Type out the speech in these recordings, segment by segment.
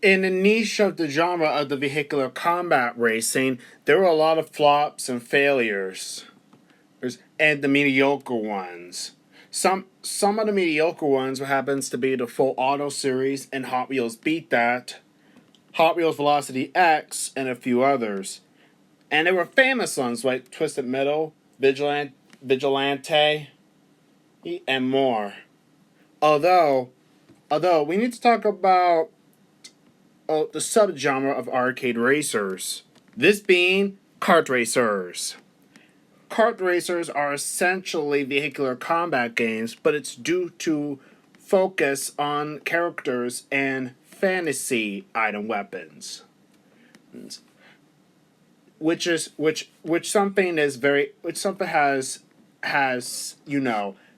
In the niche of the genre of the vehicular combat racing, there were a lot of flops and failures, and the mediocre ones. Some of the mediocre ones happens to be the Full Auto series and Hot Wheels Beat That, Hot Wheels Velocity X, and a few others. And there were famous ones like Twisted Metal, Vigilante, and more. Although, although we need to talk about the subgenre of arcade racers. This being kart racers. Kart racers are essentially vehicular combat games, but it's due to focus on characters and fantasy item weapons, which something is very which something has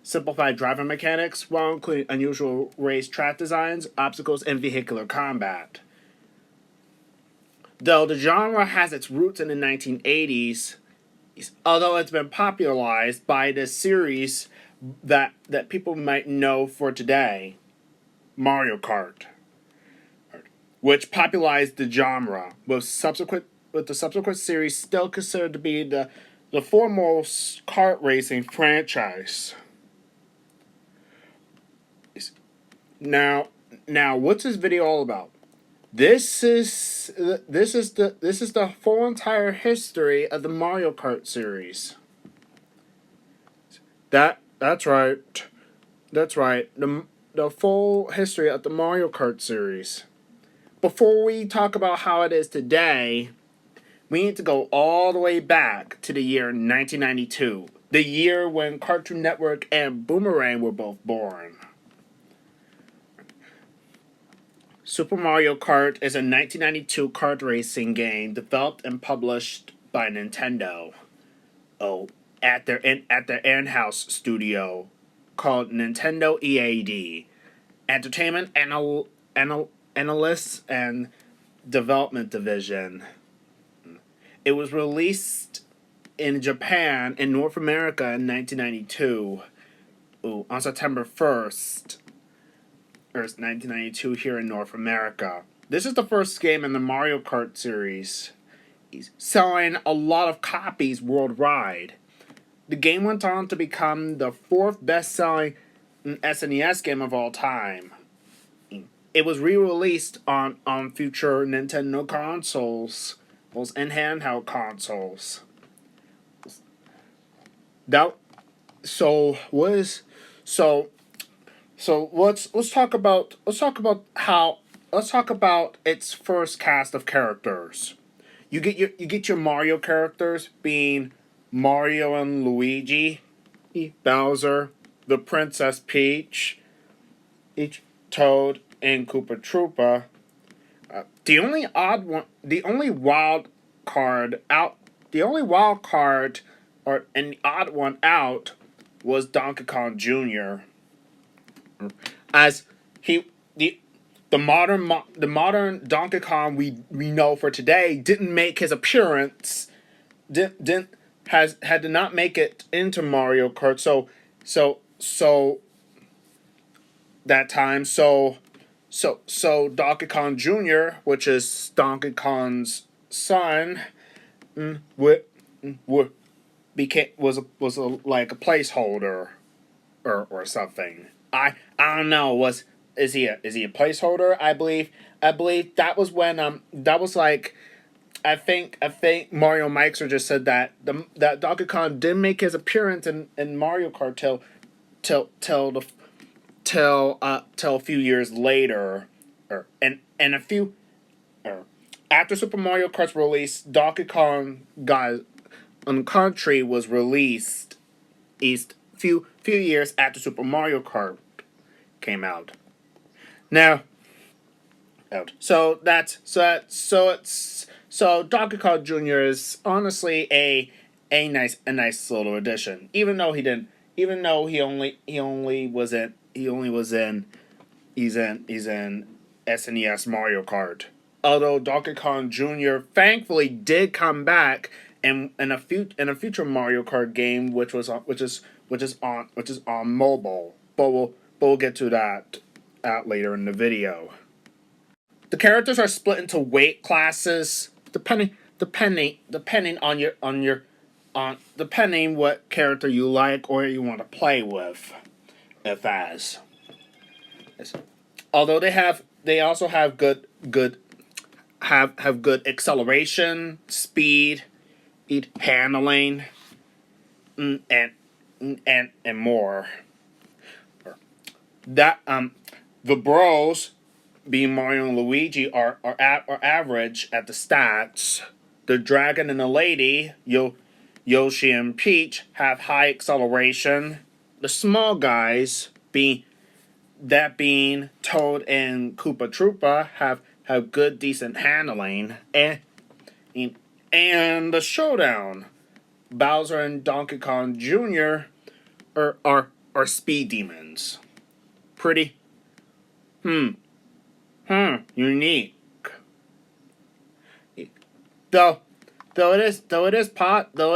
simplified driving mechanics while including unusual race track designs, obstacles, and vehicular combat. Though the genre has its roots in the 1980s, although it's been popularized by the series that people might know for today, Mario Kart, which popularized the genre, with the subsequent series still considered to be the foremost kart racing franchise. Now, what's this video all about? This is the full entire history of the Mario Kart series. That's right. That's right. The full history of the Mario Kart series. Before we talk about how it is today, we need to go all the way back to the year 1992, the year when Cartoon Network and Boomerang were both born. Super Mario Kart is a 1992 kart racing game developed and published by Nintendo. Oh, at their in-house studio called Nintendo EAD, Entertainment Analysts and Development Division. It was released in Japan and North America in 1992. On September 1st, 1992 here in North America. This is the first game in the Mario Kart series, selling a lot of copies worldwide. The game went on to become the fourth best-selling SNES game of all time. It was re-released on future Nintendo consoles, and handheld consoles. That so was so So let's talk about its first cast of characters. You get your Mario characters being Mario and Luigi, Bowser, the Princess Peach, Toad, and Koopa Troopa. The only wild card, or an odd one out, was Donkey Kong Jr. As he the modern Donkey Kong we know for today didn't make his appearance, didn't has had to not make it into Mario Kart, so that time so Donkey Kong Jr., which is Donkey Kong's son, w- w- became was like a placeholder or something. I don't know. Is he a placeholder? I believe that was when that was like I think Mario Meixer just said that Donkey Kong didn't make his appearance in Mario Kart till the till a few years later, and a few after Super Mario Kart's release, Donkey Kong Country was released east few years after Super Mario Kart came out. Now, so Donkey Kong Jr. is honestly a nice little addition. Even though he's in SNES Mario Kart. Although Donkey Kong Jr. thankfully did come back in a future Mario Kart game, which is on mobile. But we'll get to that later in the video. The characters are split into weight classes depending on depending what character you like or you want to play with. If as, yes. Although they also have good acceleration, speed, handling, and more. That the bros, being Mario and Luigi, are average at the stats. The dragon and the lady, Yoshi and Peach, have high acceleration. The small guys, being Toad and Koopa Troopa, have good decent handling. And the showdown, Bowser and Donkey Kong Jr. are speed demons. Pretty unique. Though it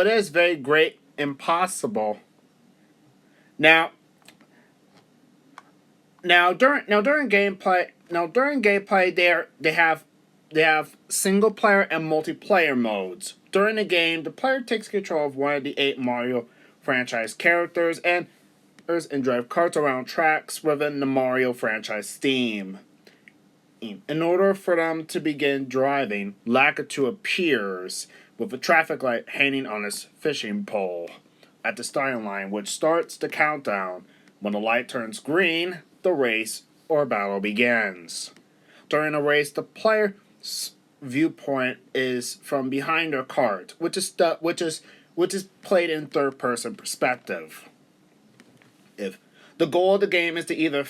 is very great impossible. Now during gameplay they have single player and multiplayer modes. During the game, the player takes control of one of the 8 Mario franchise characters and drive carts around tracks within the Mario franchise theme. In order for them to begin driving, Lakitu appears with a traffic light hanging on his fishing pole at the starting line, which starts the countdown. When the light turns green, the race or battle begins. During a race, the player's viewpoint is from behind their cart, which is played in third-person perspective. If the goal of the game is to either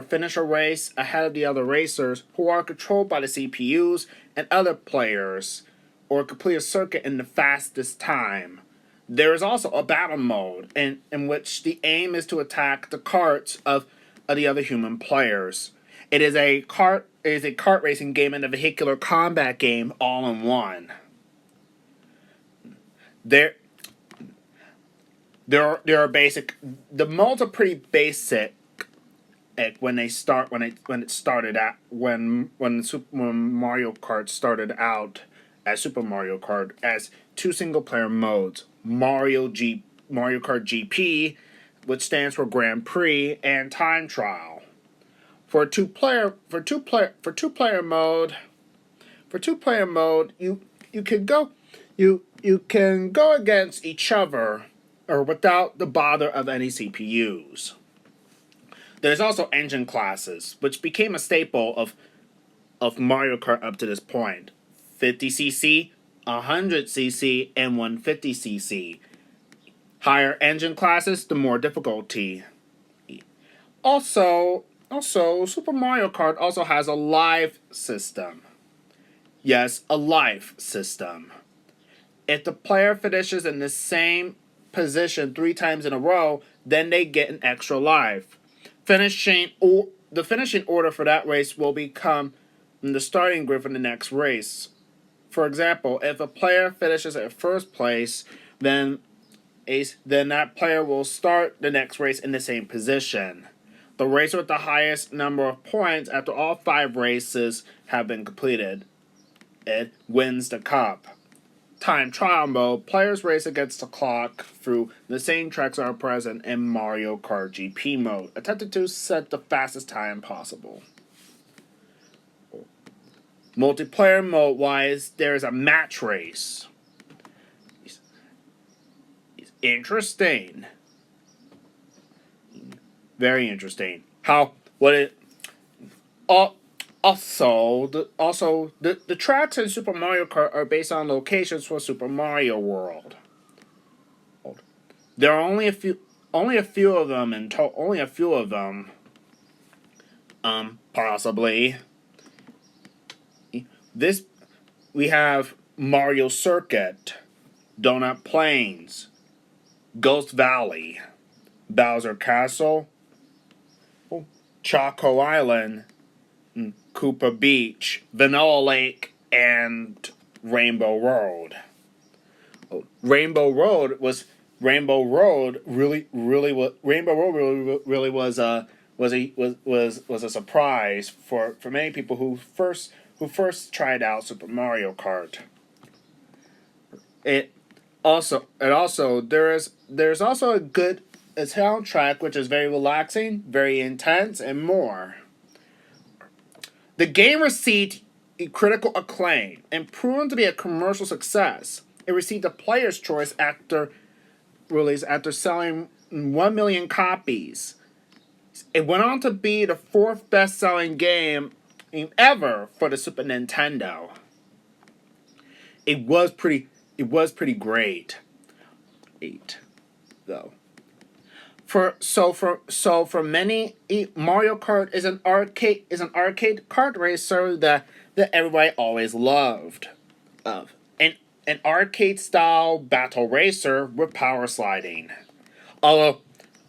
finish a race ahead of the other racers who are controlled by the CPUs and other players, or complete a circuit in the fastest time. There is also a battle mode in which the aim is to attack the carts of the other human players. It is a kart racing game and a vehicular combat game all in one. There are basic. The modes are pretty basic. When Mario Kart started out as Super Mario Kart as 2 single player modes: Mario Kart GP, which stands for Grand Prix, and Time Trial. For two player mode, you can go against each other or without the bother of any CPUs. There's also engine classes, which became a staple of Mario Kart up to this point. 50cc, 100cc, and 150cc. Higher engine classes, the more difficulty. Also, Super Mario Kart also has a life system. Yes, a life system. If the player finishes in the same position 3 times in a row, then they get an extra life. The finishing order for that race will become the starting grid for the next race. For example, if a player finishes at first place, then that player will start the next race in the same position. The racer with the highest number of points after all 5 races have been completed, it wins the cup. Time trial mode, players race against the clock through the same tracks that are present in Mario Kart GP mode, attempting to set the fastest time possible. Multiplayer mode wise, there is a match race. It's interesting. Very interesting. Also, the tracks in Super Mario Kart are based on locations for Super Mario World. There are only a few of them possibly. We have Mario Circuit, Donut Plains, Ghost Valley, Bowser Castle, Choco Island, Koopa Beach, Vanilla Lake, and Rainbow Road. Rainbow Road really was was a surprise for many people who first tried out Super Mario Kart. It also there's also a soundtrack which is very relaxing, very intense, and more. The game received critical acclaim and proven to be a commercial success. It received a Player's Choice after release after selling 1 million copies. It went on to be the fourth best-selling game ever for the Super Nintendo. It was pretty. It was pretty great. Eight, though. For many, Mario Kart is an arcade kart racer that everybody always loved. An arcade style battle racer with power sliding. Although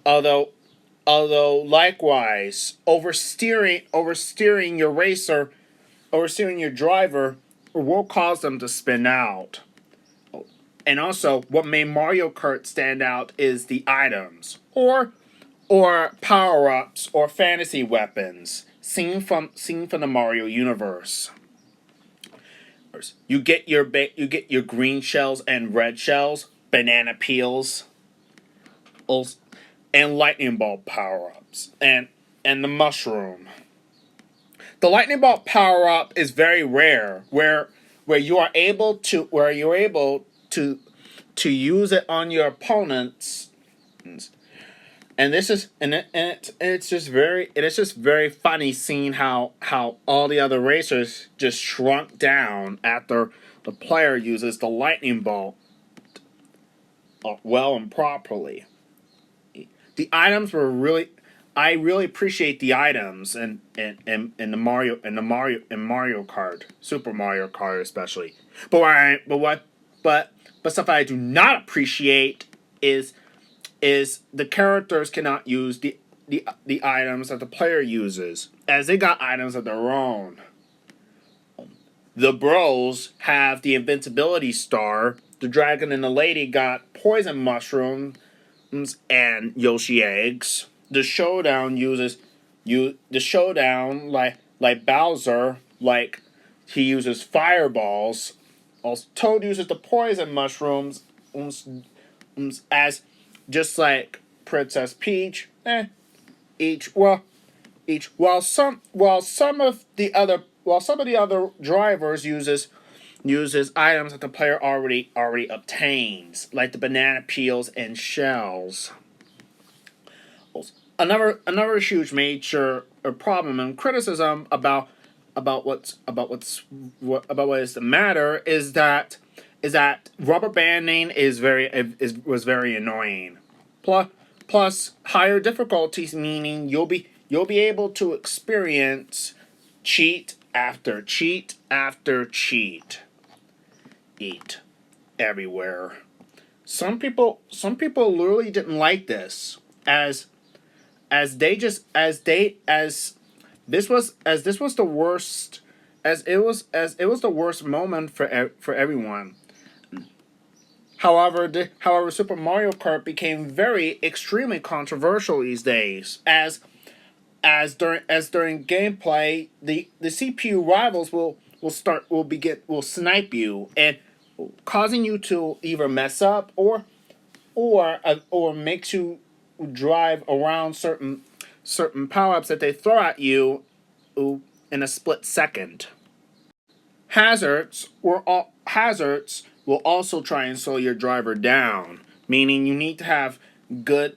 although although likewise oversteering your racer oversteering your driver will cause them to spin out. And also, what made Mario Kart stand out is the items, or power ups, or fantasy weapons seen from the Mario universe. You get your green shells and red shells, banana peels, and lightning ball power ups, and the mushroom. The lightning bolt power up is very rare, where you're able to use it on your opponents, and this is and it's just very funny seeing how all the other racers just shrunk down after the player uses the lightning bolt well and properly. The items were really I really appreciate the items in Mario Kart, Super Mario Kart especially. But stuff I do not appreciate is the characters cannot use the items that the player uses, as they got items of their own. The bros have the invincibility star. The dragon and the lady got poison mushrooms and Yoshi eggs. The showdown like Bowser, like he uses fireballs. Also, Toad uses the poison mushrooms as just like Princess Peach. Each well each while some of the other drivers uses items that the player already obtains, like the banana peels and shells. Another huge major problem and criticism about what is the matter is that rubber banding was very annoying. Plus higher difficulties, meaning you'll be able to experience cheat after cheat after cheat eat everywhere. Some people literally didn't like this, as they just as this was the worst as it was the worst moment for everyone. However, Super Mario Kart became very extremely controversial these days, as during gameplay, the CPU rivals will snipe you, and causing you to either mess up or makes you drive around certain power ups that they throw at you in a split second. Hazards will also try and slow your driver down, meaning you need to have good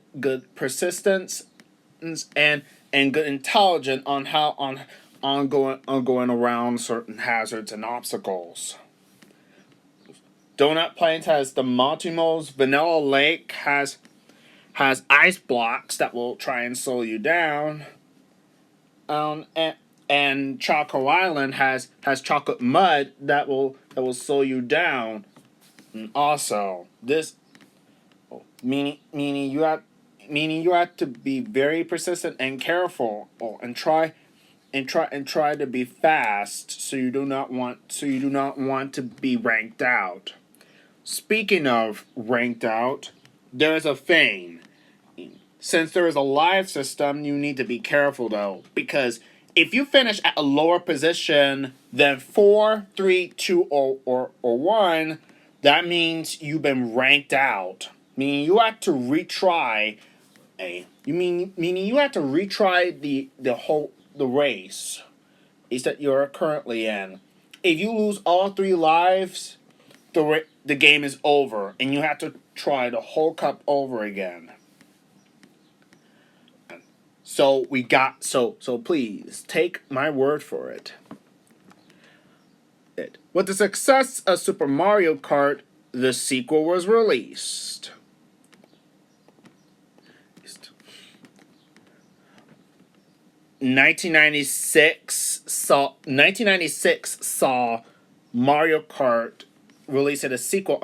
persistence and good intelligence on going around certain hazards and obstacles. Donut Plains has the Multimos. Vanilla Lake has ice blocks that will try and slow you down. And Choco Island has chocolate mud that will slow you down. And also, this meaning you have to be very persistent and careful, and try to be fast, so you do not want to be ranked out. Speaking of ranked out, there is a thing. since there is a live system, you need to be careful though, because if you finish at a lower position than 4, 3, 2, or 1, that means you've been ranked out. Meaning you have to retry meaning you have to retry the race is that you're currently in. If you lose all 3 lives, the game is over, and you have to try the whole cup over again. So please take my word for it. With the success of Super Mario Kart, the sequel was released. 1996 saw Mario Kart release a sequel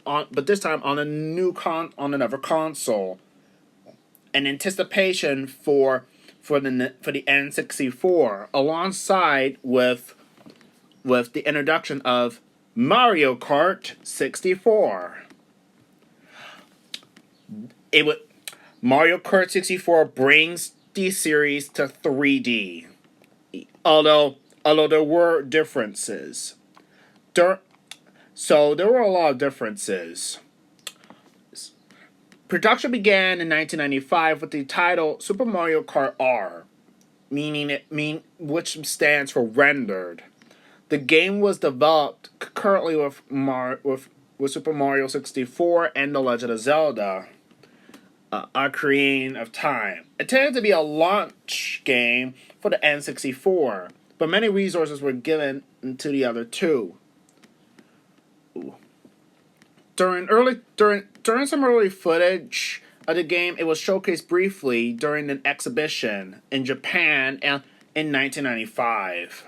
but this time on another console. An anticipation for the N64, alongside with the introduction of Mario Kart 64. Mario Kart 64 brings the series to 3D, although there were differences. So there were a lot of differences. Production began in 1995 with the title Super Mario Kart R, which stands for rendered. The game was developed concurrently with Super Mario 64 and The Legend of Zelda: Ocarina of Time. It tended to be a launch game for the N64, but many resources were given to the other two. During some early footage of the game, it was showcased briefly during an exhibition in Japan in 1995.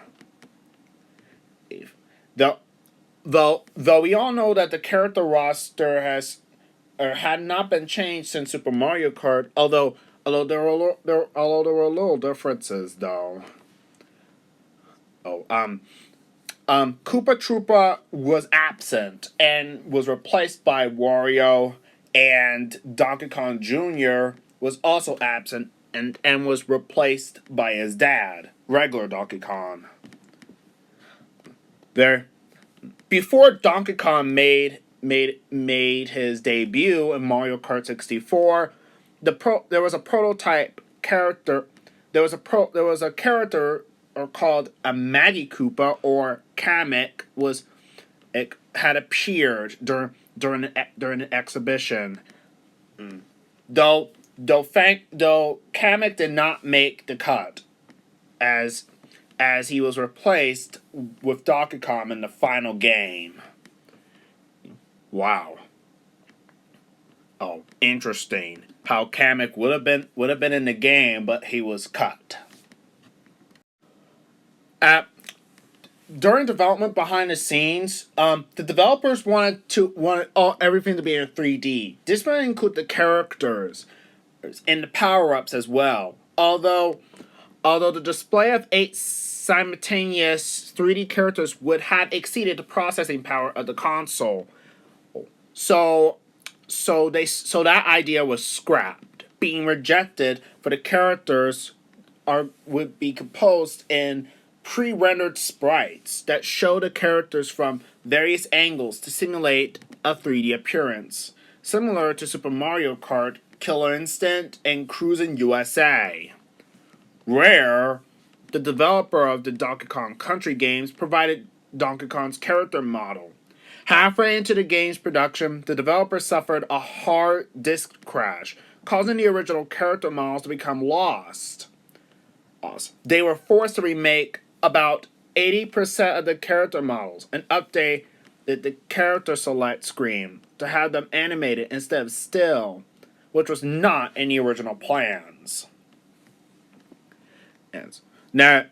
Though we all know that the character roster had not been changed since Super Mario Kart, although there were little differences though. Koopa Troopa was absent and was replaced by Wario, and Donkey Kong Jr. was also absent and was replaced by his dad, regular Donkey Kong. Before Donkey Kong made his debut in Mario Kart 64, there was a prototype character. There was a character called a Maggie Koopa, or Kamek, had appeared during the exhibition. Though Kamek did not make the cut, as he was replaced with Donkey Kong in the final game. Wow. Oh, interesting. How Kamek would have been in the game, but he was cut. During development behind the scenes, the developers wanted everything to be in 3D. This might include the characters and the power-ups as well. Although the display of 8 simultaneous 3D characters would have exceeded the processing power of the console, so that idea was scrapped, being rejected for the characters would be composed in pre-rendered sprites that show the characters from various angles to simulate a 3D appearance, similar to Super Mario Kart, Killer Instinct, and Cruisin' USA. Rare, the developer of the Donkey Kong Country games, provided Donkey Kong's character model. Halfway into the game's production, the developer suffered a hard disk crash, causing the original character models to become lost. They were forced to remake about 80% of the character models and update the character select screen to have them animated instead of still, which was not in the original plans. Now,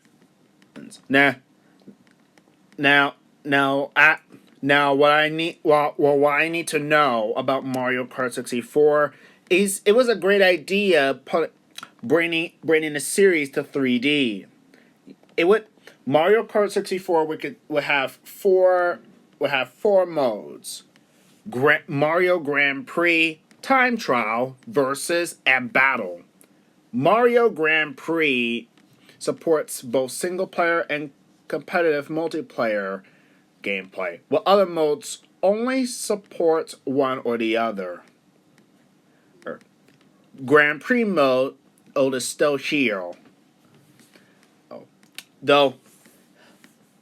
what I need to know about Mario Kart 64 is it was a great idea bringing the series to 3D. Mario Kart 64 would have four modes: Mario Grand Prix, time trial versus a battle. Mario Grand Prix supports both single player and competitive multiplayer gameplay, while other modes only support one or the other. Grand Prix mode is still here. Though,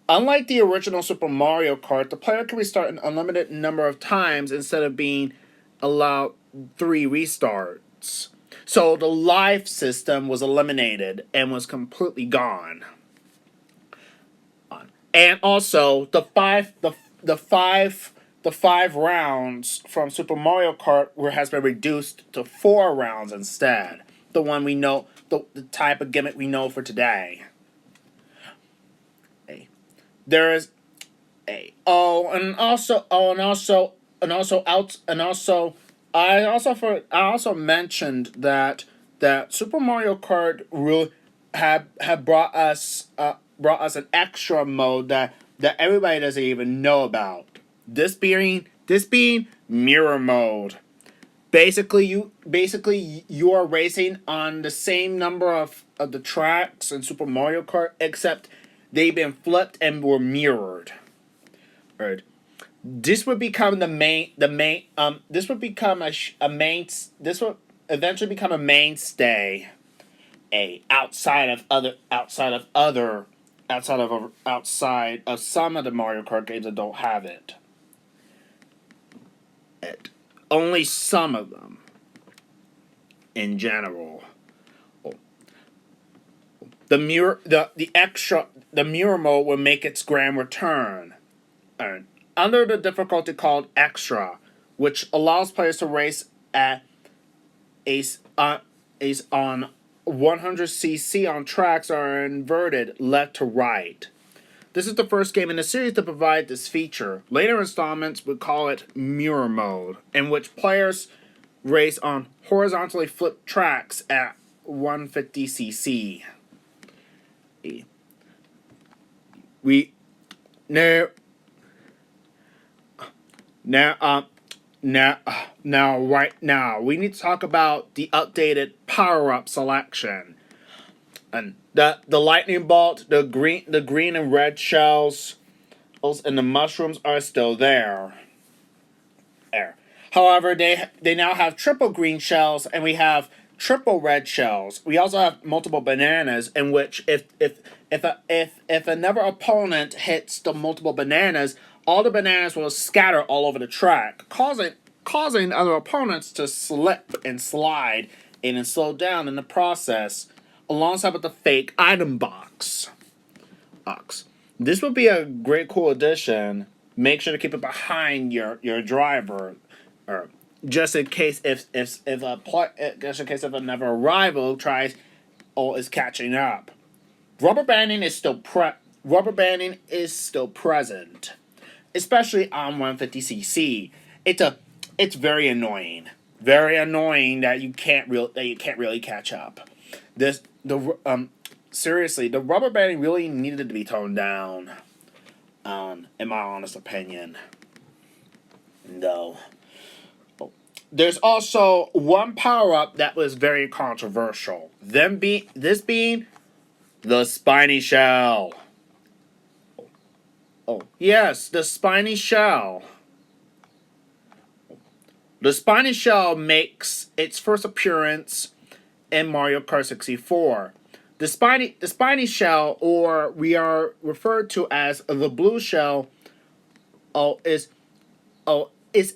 unlike the original Super Mario Kart, the player can restart an unlimited number of times instead of being allowed 3 restarts. So the life system was eliminated and was completely gone. And also the five rounds from Super Mario Kart has been reduced to 4 rounds instead. The one we know, the type of gimmick we know for today. There is I also mentioned that Super Mario Kart really have brought us an extra mode that everybody doesn't even know about. This being mirror mode. Basically, you are racing on the same number of the tracks in Super Mario Kart, except they've been flipped and were mirrored. Right. This would become this would become this would eventually become a mainstay outside of some of the Mario Kart games that don't have it. Only some of them in general. The mirror mode will make its grand return. Under the difficulty called Extra, which allows players to race at on 100cc on tracks are inverted left to right. This is the first game in the series to provide this feature. Later installments would call it Mirror Mode, in which players race on horizontally flipped tracks at 150cc. Right now, we need to talk about the updated power-up selection. And the lightning bolt, the green and red shells, and the mushrooms are still there. However, they now have triple green shells, and we have triple red shells. We also have multiple bananas, in which if another opponent hits the multiple bananas, all the bananas will scatter all over the track, causing other opponents to slip and slide and slow down in the process, alongside with the fake item box. This would be a great cool addition. Make sure to keep it behind your driver, or just in case if another rival tries or is catching up. Rubber banding is still present, especially on 150cc. It's very annoying that you can't really catch up. Seriously, the rubber banding really needed to be toned down. In my honest opinion, though. There's also one power-up that was very controversial. This being the spiny shell. Yes, the spiny shell. The spiny shell makes its first appearance in Mario Kart 64. The spiny shell, or we are referred to as the blue shell, is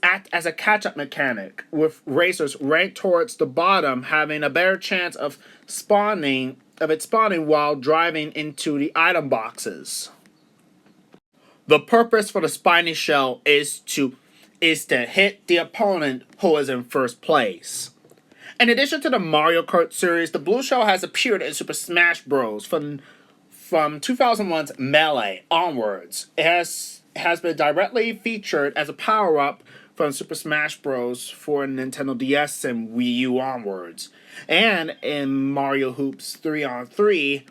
act as a catch-up mechanic, with racers ranked towards the bottom having a better chance of spawning while driving into the item boxes. The purpose for the spiny shell is to hit the opponent who is in first place. In addition to the Mario Kart series, the blue shell has appeared in Super Smash Bros. From 2001's Melee onwards. It has been directly featured as a power-up from Super Smash Bros. For Nintendo DS and Wii U onwards. And in Mario Hoops 3-on-3,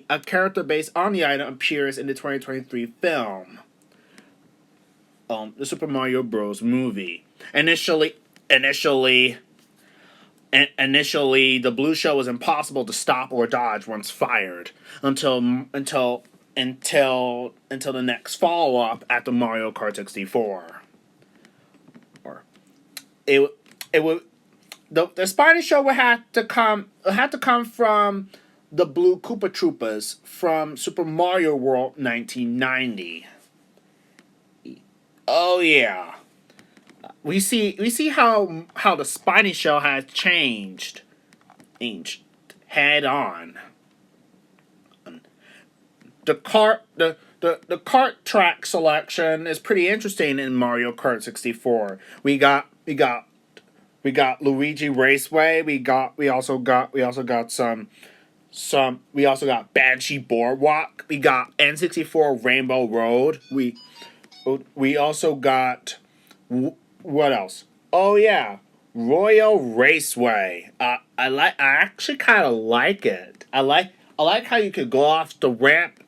a character based on the item appears in the 2023 film, the Super Mario Bros. Movie. Initially initially initially the blue shell was impossible to stop or dodge once fired until the next follow up at the Mario Kart 64. Or it it would the Spiny Shell would have to come from the Blue Koopa Troopas from Super Mario World 1990. Oh yeah. We see how the Spiny Shell has changed head on. The kart track selection is pretty interesting in Mario Kart 64. We got Luigi Raceway. We also got Banshee Boardwalk. We got N64 Rainbow Road. We also got what else? Oh yeah, Royal Raceway. I actually kind of like it. I like how you could go off the ramp.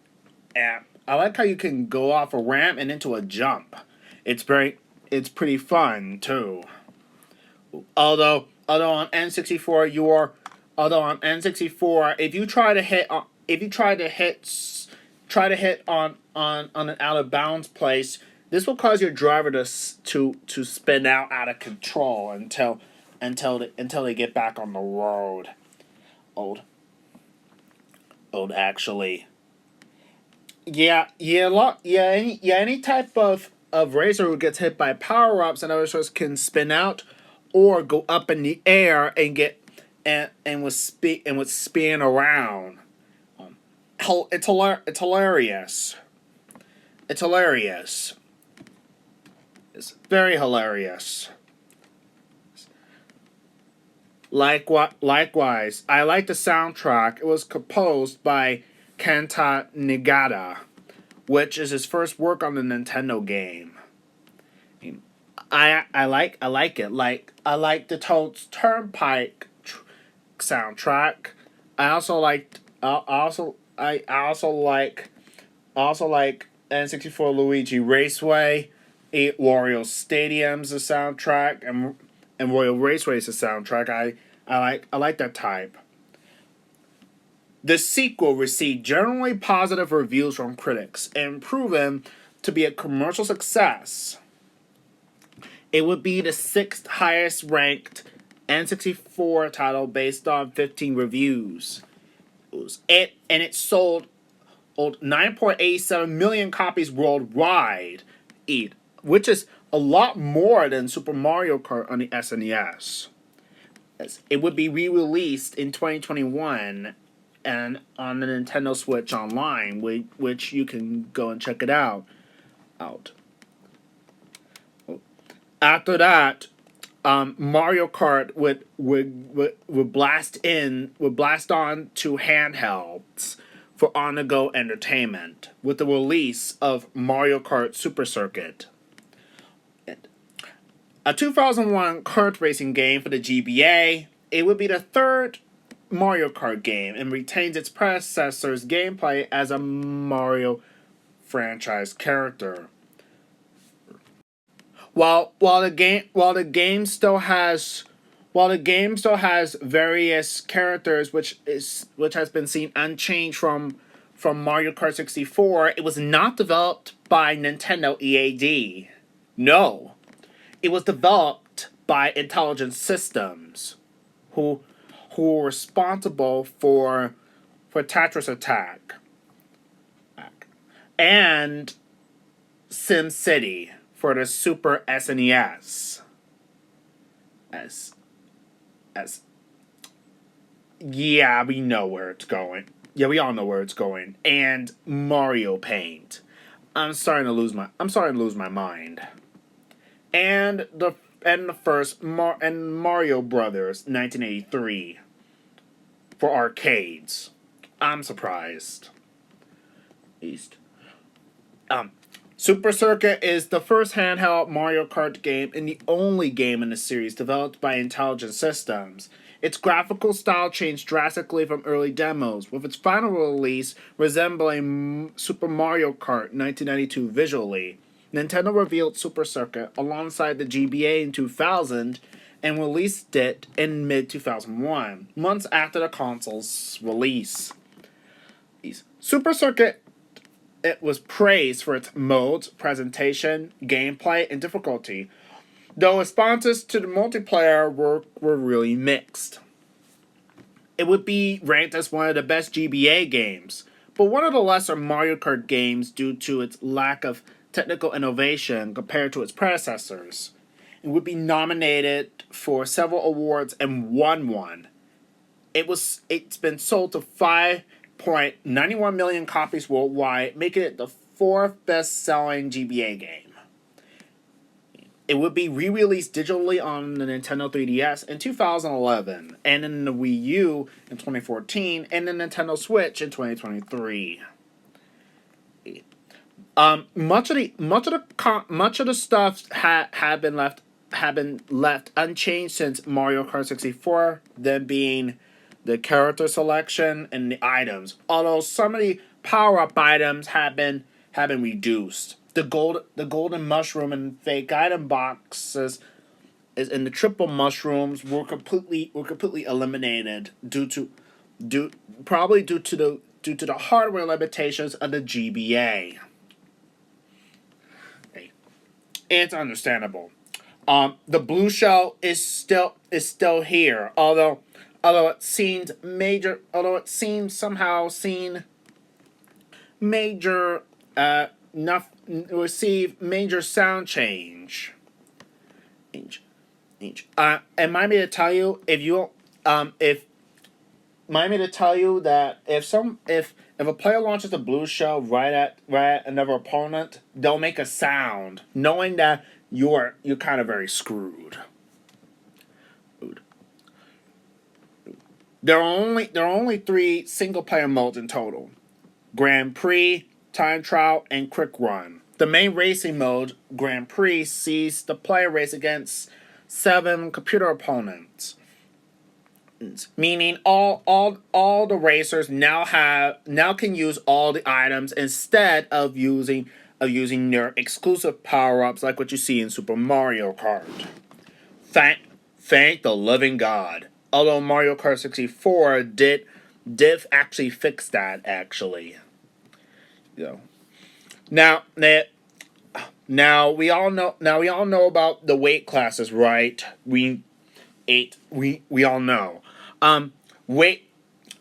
And I like how you can go off a ramp and into a jump. It's pretty fun too. Although on N64 if you try to hit on an out of bounds place, this will cause your driver to spin out of control until they get back on the road. Old old actually. Any type of racer who gets hit by power ups and other sorts can spin out or go up in the air and get and would spin around. It's hilarious. It's hilarious. It's very hilarious. Likewise, I like the soundtrack. It was composed by Kenta Nagata, which is his first work on the Nintendo game. I like it. I like the Toad's Turnpike soundtrack. I also like N64 Luigi Raceway, Wario Stadium's the soundtrack, and Royal Raceway's the soundtrack. I like that type. The sequel received generally positive reviews from critics and proven to be a commercial success. It would be the sixth highest ranked N64 title based on 15 reviews. It sold 9.87 million copies worldwide, which is a lot more than Super Mario Kart on the SNES. It would be re-released in 2021 and on the Nintendo Switch Online, which you can go and check it out. After that, Mario Kart would blast on to handhelds for on-the-go entertainment with the release of Mario Kart Super Circuit, a 2001 kart racing game for the GBA. It would be the third Mario Kart game and retains its predecessor's gameplay as a Mario franchise character. While the game still has various characters which has been seen unchanged from Mario Kart 64, it was not developed by Nintendo EAD. No, it was developed by Intelligent Systems, who were responsible for Tetris Attack and SimCity for the Super SNES. As yeah, we know where it's going. Yeah, we all know where it's going. And Mario Paint. I'm starting to lose my mind. And the first Mario Brothers 1983 for arcades. I'm surprised. East. Super Circuit is the first handheld Mario Kart game and the only game in the series developed by Intelligent Systems. Its graphical style changed drastically from early demos, with its final release resembling Super Mario Kart 1992 visually. Nintendo revealed Super Circuit alongside the GBA in 2000 and released it in mid-2001, months after the console's release. Super Circuit, it was praised for its modes, presentation, gameplay, and difficulty, though responses to the multiplayer were really mixed. It would be ranked as one of the best GBA games, but one of the lesser Mario Kart games due to its lack of technical innovation compared to its predecessors. It would be nominated for several awards and won one. It's been sold to 5.91 million copies worldwide, making it the fourth best-selling GBA game. It would be re-released digitally on the Nintendo 3DS in 2011, and in the Wii U in 2014, and the Nintendo Switch in 2023. Much of the stuff had been left unchanged since Mario Kart 64, them being the character selection and the items. Although some of the power-up items have been reduced. The golden mushroom and fake item boxes and the triple mushrooms were completely eliminated due to the hardware limitations of the GBA. It's understandable. The blue shell is still here, although it seems somehow major receive major sound change. And mind me to tell you that if a player launches a blue shell right at another opponent, they'll make a sound, knowing that you're kind of very screwed. There are only 3 single player modes in total: Grand Prix, Time Trial, and Quick Run. The main racing mode, Grand Prix, sees the player race against 7 computer opponents, meaning all the racers now can use all the items instead of using their exclusive power-ups like what you see in Super Mario Kart. Thank the living God. Although Mario Kart 64 did actually fix that, actually. Now we all know about the weight classes, right? We all know.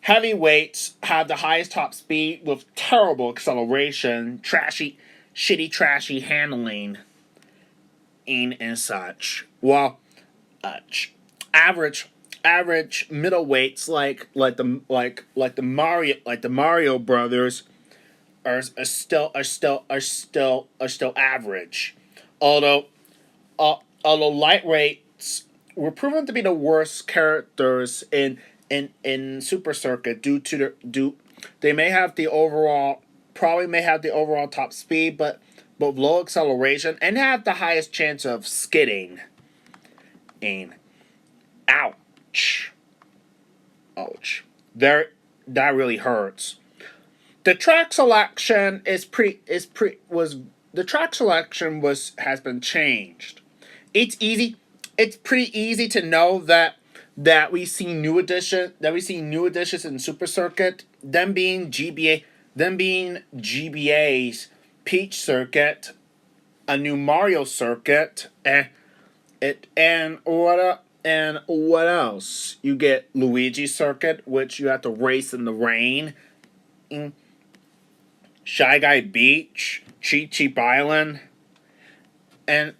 Heavyweights have the highest top speed with terrible acceleration, trashy handling, and such. While average middleweights like the Mario brothers are still average. Although lightweights were proven to be the worst characters in Super Circuit they may have the overall top speed, but low acceleration, and have the highest chance of skidding. And ouch. That really hurts. The track selection has been changed. It's pretty easy to know that we see new additions in Super Circuit, them being GBA's Peach Circuit, a new Mario Circuit, and what else? You get Luigi Circuit, which you have to race in the rain. Shy Guy Beach, Cheap Cheap Island, and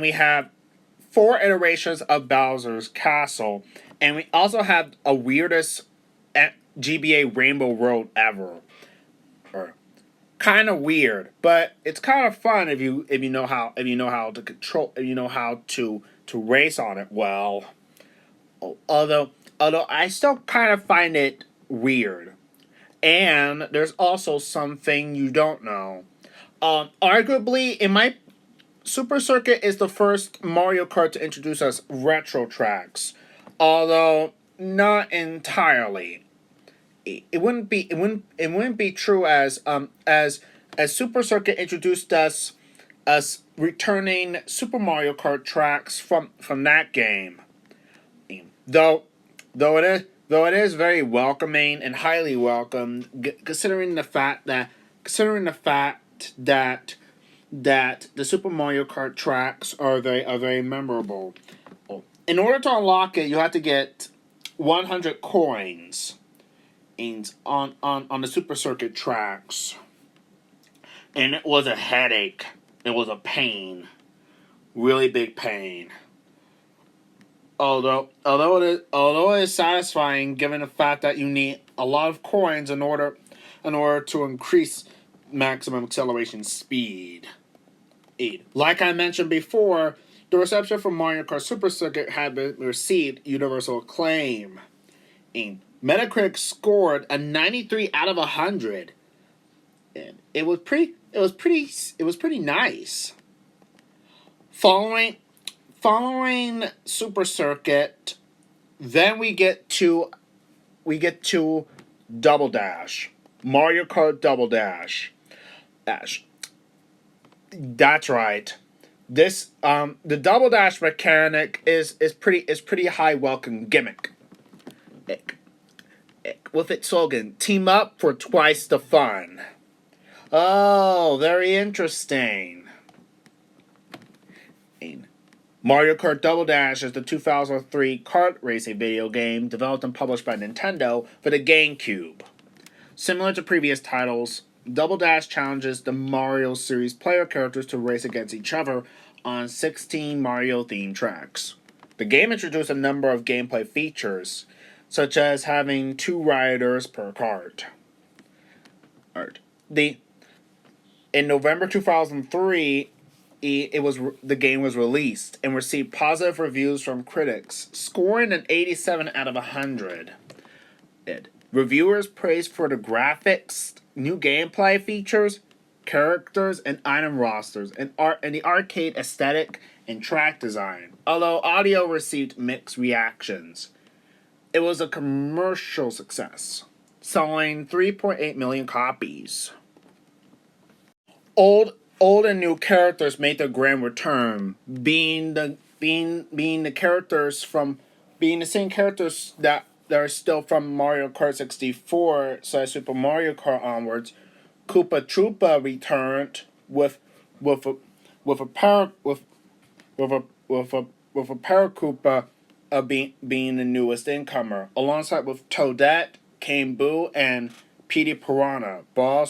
we have 4 iterations of Bowser's Castle, and we also have a weirdest GBA Rainbow Road ever. Kind of weird, but it's kind of fun if you know how to race on it well. Although I still kind of find it weird. And there's also something you don't know. Arguably, Super Circuit is the first Mario Kart to introduce us retro tracks, although not entirely. It wouldn't be true as Super Circuit introduced us returning Super Mario Kart tracks from that game. though though it is very welcoming and highly welcomed, considering the fact that the Super Mario Kart tracks are very memorable. In order to unlock it, you have to get 100 coins on the Super Circuit tracks, and it was a headache. It was a pain, really big pain. Although it is satisfying, given the fact that you need a lot of coins in order to increase maximum acceleration speed. Like I mentioned before, the reception from Mario Kart Super Circuit had been received universal acclaim. Metacritic scored a 93 out of 100. And it was pretty nice. Following Super Circuit, then we get to Double Dash. Mario Kart Double Dash. That's right. This the Double Dash mechanic is pretty high welcome gimmick. With its slogan, "Team up for twice the fun." Oh, very interesting. Mario Kart Double Dash is the 2003 kart racing video game developed and published by Nintendo for the GameCube. Similar to previous titles, Double Dash challenges the Mario series player characters to race against each other on 16 Mario-themed tracks. The game introduced a number of gameplay features, such as having 2 riders per kart. In November 2003, the game was released and received positive reviews from critics, scoring an 87 out of 100. Reviewers praised for the graphics, new gameplay features, characters, and item rosters, and the arcade aesthetic and track design. Although audio received mixed reactions, it was a commercial success, selling 3.8 million copies. Old and new characters made their grand return, being the same characters that are still from Mario Kart 64 / Super Mario Kart onwards. Koopa Troopa returned with a Paracoopa being the newest incomer, alongside with Toadette, Cane Boo, and Petey Piranha, but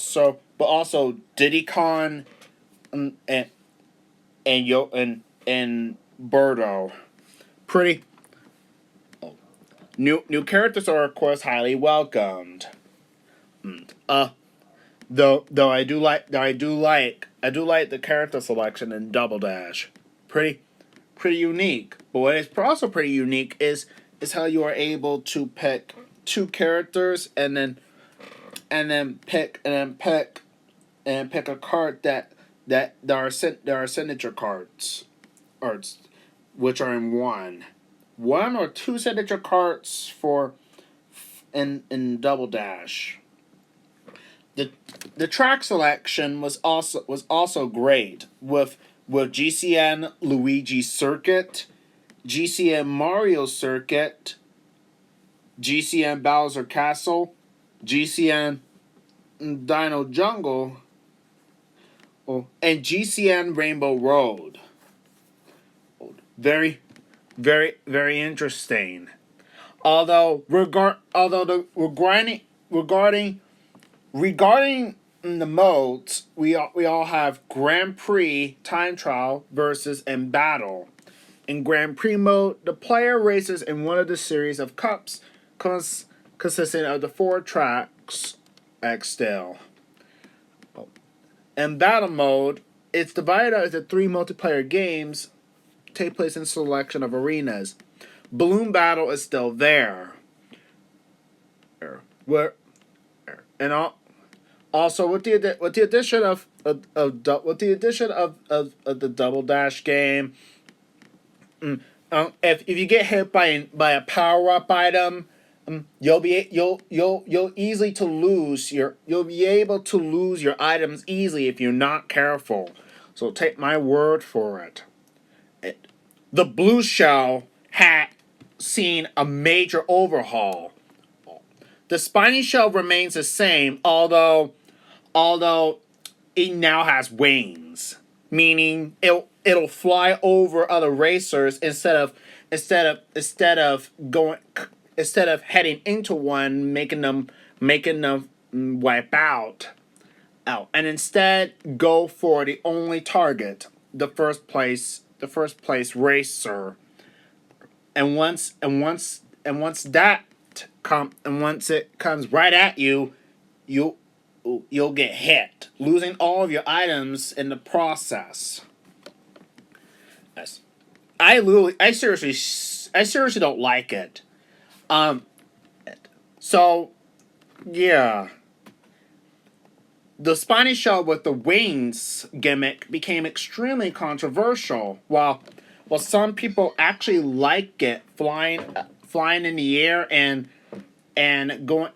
also Diddy Kong and Birdo. Pretty new characters are of course highly welcomed. Though I do like the character selection in Double Dash. Pretty unique. But what is also pretty unique is how you are able to pick 2 characters and then pick a card that are signature cards, which are in one or 2 signature cards in Double Dash. The track selection was also great with GCN Luigi Circuit, GCN Mario Circuit, GCN Bowser Castle, GCN Dino Jungle, and GCN Rainbow Road. Very interesting. Although regarding the modes, we all have Grand Prix, Time Trial, Versus, and Battle. In Grand Prix mode, the player races in one of the series of cups consisting of the 4 tracks still. In Battle mode, it's divided into 3 multiplayer games, take place in selection of arenas. Balloon Battle is still there. Also, with the addition of the Double Dash game, if you get hit by a power up item, you'll be able to lose your items easily if you're not careful. So take my word for it. The blue shell hat seen a major overhaul. The spiny shell remains the same, although it now has wings, meaning it'll fly over other racers instead of heading into one, making them wipe out, and instead go for the only target, the first place racer. And once it comes right at you, you you'll get hit, losing all of your items in the process. Yes. I seriously don't like it. Um, so yeah, the spiny shell with the wings gimmick became extremely controversial. While some people actually like it, flying in the air and going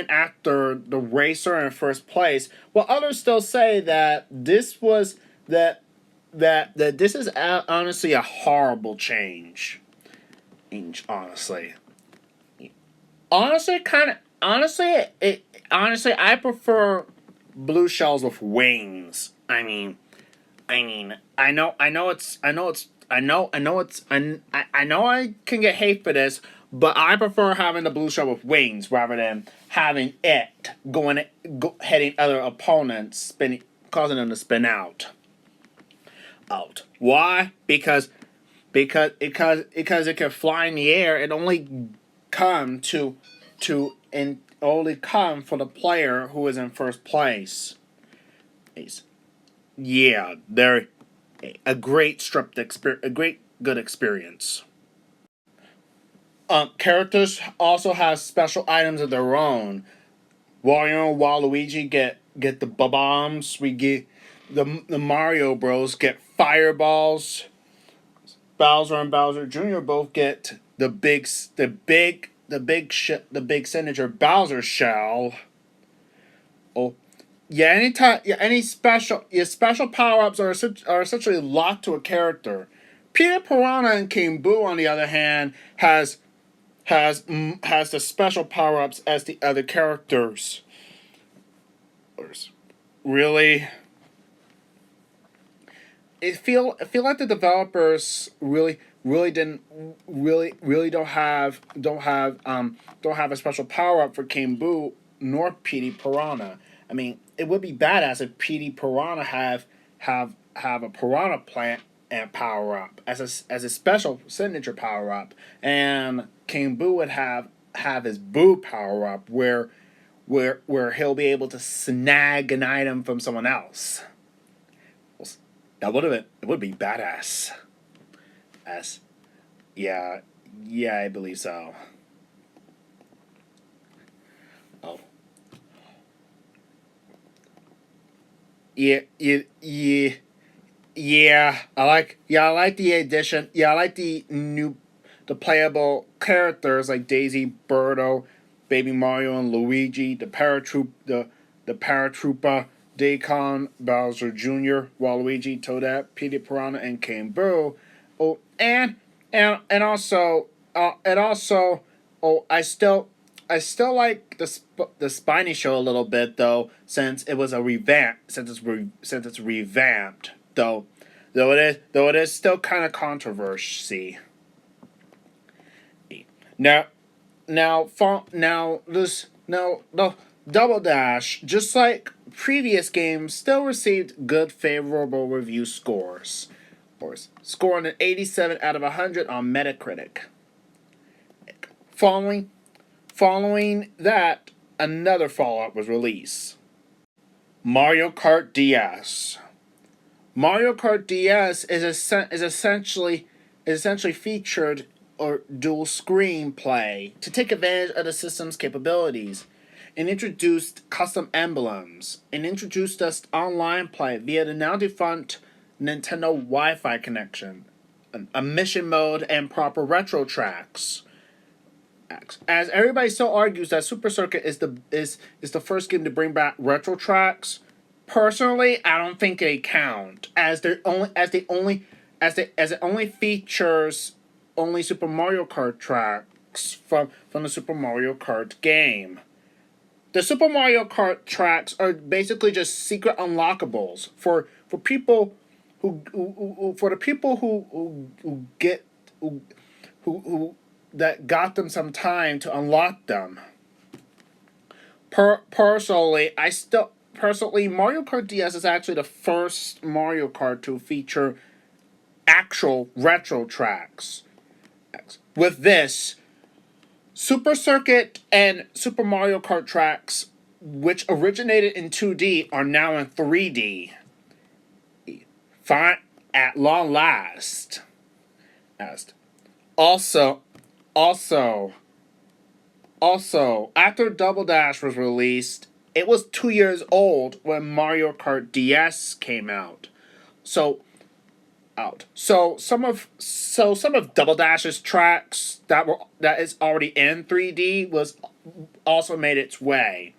after the racer in first place, while others still say that this is honestly a horrible change. Honestly, honestly, I prefer blue shells with wings. I know I can get hate for this, but I prefer having the blue shell with wings rather than having it heading other opponents, causing them to spin out. Why? Because it can fly in the air and come only come for the player who is in first place. Yeah, they're a great a great good experience. Characters also have special items of their own. Wario and Waluigi get the bombs. We get the Mario Bros get fireballs. Bowser and Bowser Jr. both get the big signature Bowser shell. Oh, yeah. Special power ups are essentially locked to a character. Peter Piranha and King Boo, on the other hand, has the special power ups as the other characters. Really, I feel like the developers really don't have a special power up for King Boo nor Petey Piranha. I mean, it would be badass if Petey Piranha have a piranha plant and power up as a special signature power up, and King Boo would have his Boo power up where he'll be able to snag an item from someone else. It would be badass. As yeah, yeah, I believe so. Oh. Yeah. I like the addition. Yeah, I like the playable characters like Daisy, Birdo, Baby Mario and Luigi, the paratrooper, Dacon, Bowser Jr., Waluigi, Toadette, Peter Piranha, and King Boo. Oh, and also, oh, I still like the Spiny Show a little bit though, since it was a revamp, since it's revamped though it is still kind of controversy. Now the Double Dash, just like previous games, still received good favorable review scores. Scoring an 87 out of 100 on Metacritic. Following that, another follow-up was released. Mario Kart DS. Mario Kart DS is essentially featured or dual screen play to take advantage of the system's capabilities, and introduced custom emblems, and introduced us online play via the now defunct Nintendo Wi-Fi connection, a mission mode, and proper retro tracks. As everybody still argues that Super Circuit is the first game to bring back retro tracks, personally, I don't think they count as it only features only Super Mario Kart tracks from the Super Mario Kart game. The Super Mario Kart tracks are basically just secret unlockables for people for the people who get who that got them some time to unlock them. Personally, Mario Kart DS is actually the first Mario Kart to feature actual retro tracks. With this, Super Circuit and Super Mario Kart tracks, which originated in 2D, are now in 3D. Fine, at long last. Also, also, after Double Dash was released, it was 2 years old when Mario Kart DS came out. So some of Double Dash's tracks that is already in 3D was also made its way.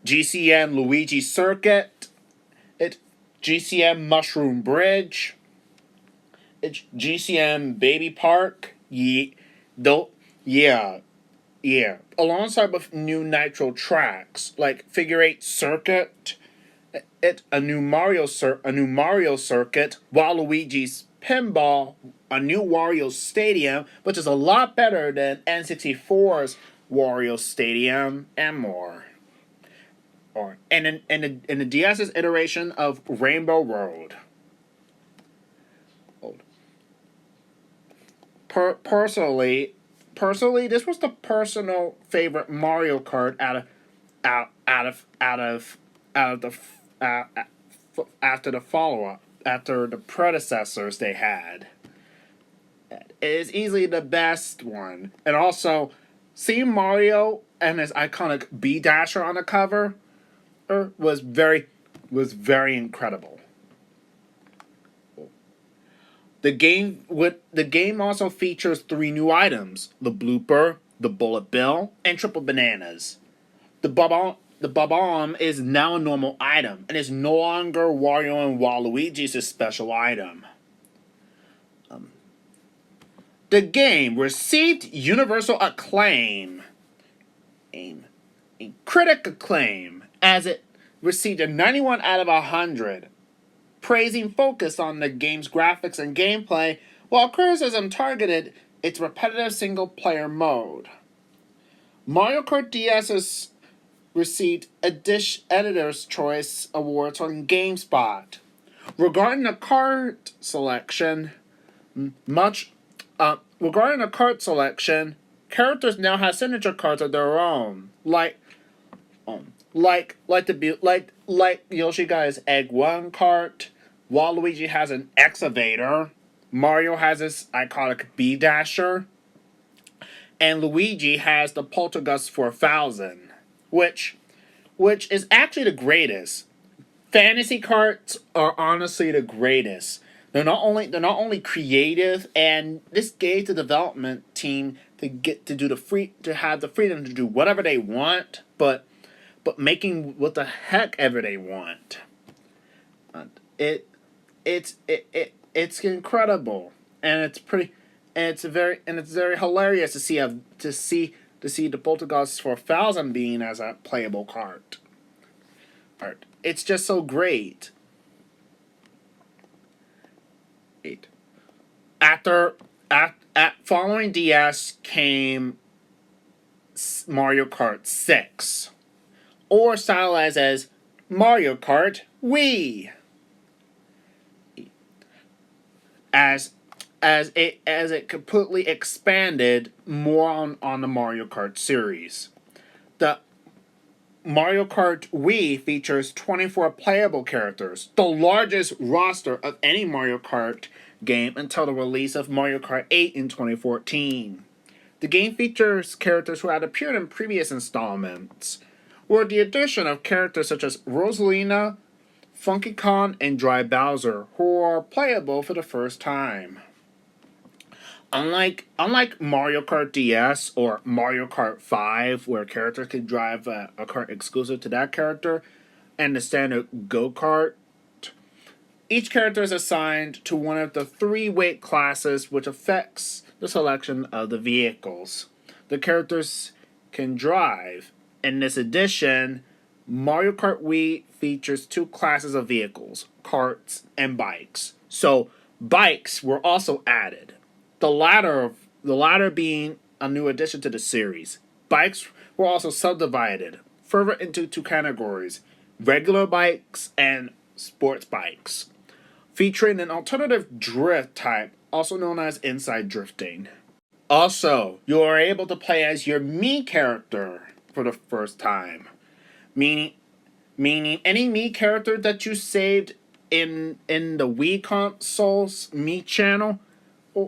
GCN Luigi Circuit, GCN Mushroom Bridge, GCN Baby Park. Yeah. Alongside with new Nitro tracks like Figure Eight Circuit, a new Mario circuit, Waluigi's Pinball, a new Wario Stadium, which is a lot better than N64's Wario Stadium, and more. And the DS's iteration of Rainbow Road. Personally, this was the personal favorite Mario Kart out of the after the follow up, after the predecessors they had. It is easily the best one, and also seeing Mario and his iconic B Dasher on the cover was very incredible. The game also features 3 new items: the blooper, the bullet bill, and triple bananas. The bomb is now a normal item and is no longer Wario and Waluigi's special item. The game received universal acclaim, a critic acclaim, as it received a 91 out of 100, praising focus on the game's graphics and gameplay, while criticism targeted its repetitive single-player mode. Mario Kart DS has received Editor's Choice Awards from GameSpot. Regarding the card selection, characters now have signature cards of their own, like Yoshi got his Egg 1 cart, Waluigi has an Excavator, Mario has his iconic B Dasher, and Luigi has the Poltergust 4000, which is actually the greatest. Fantasy carts are honestly the greatest. They're not only creative, and this gave the development team to have the freedom to do whatever they want, but making what the heck ever they want. It's incredible, and it's very hilarious to see the Poltergeist 4000 being as a playable card. It's just so great. Following DS came Mario Kart 6, or stylized as Mario Kart Wii, as it completely expanded more on the Mario Kart series. The Mario Kart Wii features 24 playable characters, the largest roster of any Mario Kart game until the release of Mario Kart 8 in 2014. The game features characters who had appeared in previous installments, with the addition of characters such as Rosalina, Funky Kong, and Dry Bowser, who are playable for the first time. Unlike Mario Kart DS or Mario Kart 5, where characters can drive a kart exclusive to that character, and the standard go-kart, each character is assigned to one of the 3 weight classes, which affects the selection of the vehicles the characters can drive. In this edition, Mario Kart Wii features two classes of vehicles, karts and bikes. So bikes were also added. The latter being a new addition to the series. Bikes were also subdivided further into two categories, regular bikes and sports bikes, featuring an alternative drift type, also known as inside drifting. Also, you are able to play as your Mii character for the first time, meaning any Mii character that you saved in the Wii console's Mii channel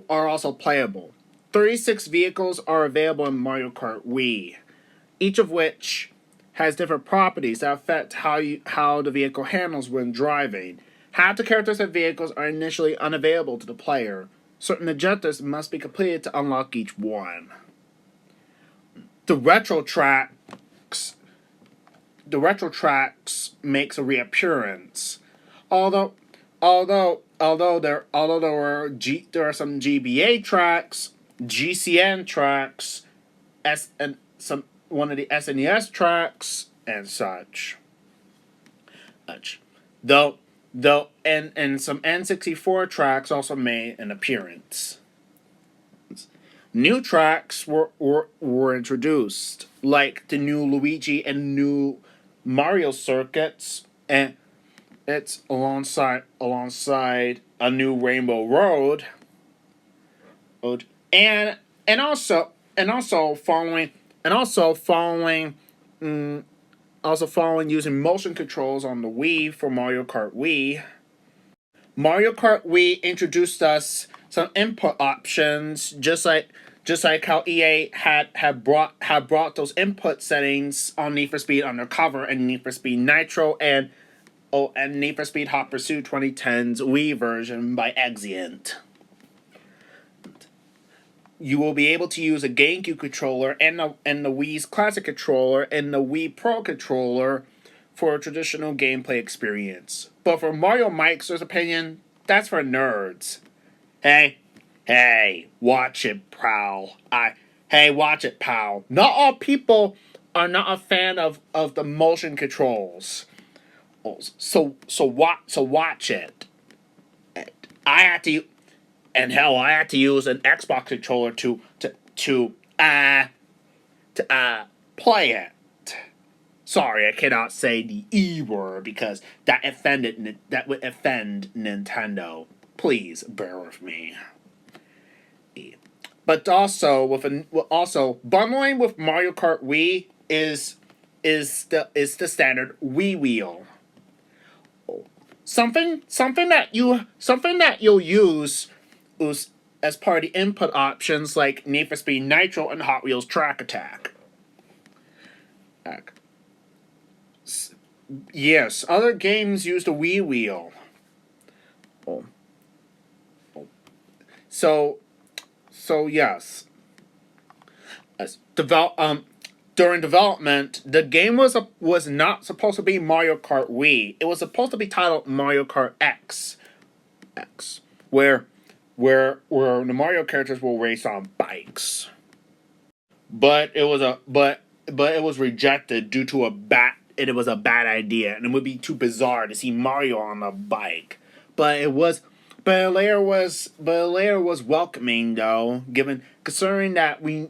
are also playable. 36 vehicles are available in Mario Kart Wii, each of which has different properties that affect how the vehicle handles when driving. Half the characters and vehicles are initially unavailable to the player. Certain objectives must be completed to unlock each one. The retro tracks makes a reappearance. Although there are some GBA tracks, GCN tracks, one of the SNES tracks, and such. Though and some N64 tracks also made an appearance. New tracks were introduced, like the new Luigi and new Mario circuits, and it's alongside a new Rainbow Road, and also following using motion controls on the Wii for Mario Kart Wii. Mario Kart Wii introduced us some input options, just like how EA had brought those input settings on Need for Speed Undercover and Need for Speed Nitro and Need for Speed Hot Pursuit 2010's Wii version by Exient. You will be able to use a GameCube controller and the Wii's Classic controller and the Wii Pro controller for a traditional gameplay experience. But for Mario Mike's opinion, that's for nerds. Hey, watch it, pal. Watch it, pal. Not all people are not a fan of the motion controls. So watch it. I had to use an Xbox controller to play it. Sorry, I cannot say the E word because that would offend Nintendo. Please bear with me. But also bundling with Mario Kart Wii is the standard Wii wheel. Something that you'll use as part of the input options like Need for Speed Nitro and Hot Wheels Track Attack. Yes, other games use the Wii wheel. So yes. During development, the game was not supposed to be Mario Kart Wii. It was supposed to be titled Mario Kart X, where the Mario characters will race on bikes. But it was rejected due to it was a bad idea, and it would be too bizarre to see Mario on a bike. But it later was welcoming though, considering that we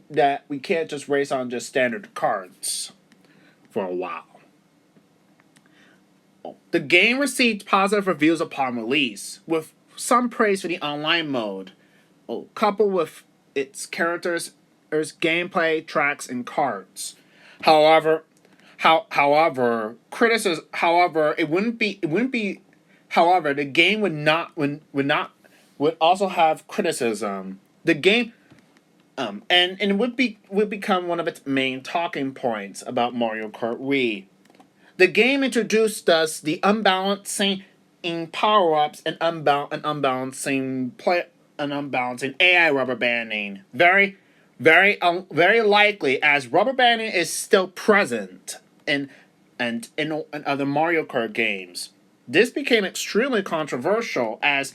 can't just race on just standard karts for a while. The game received positive reviews upon release, with some praise for the online mode, coupled with its characters, gameplay, tracks, and cards. However, the game would also have criticism. The game, and it would become one of its main talking points about Mario Kart Wii. The game introduced us the unbalancing in power-ups and unbalancing AI rubber banding. Very likely, as rubber banding is still present in other Mario Kart games. This became extremely controversial as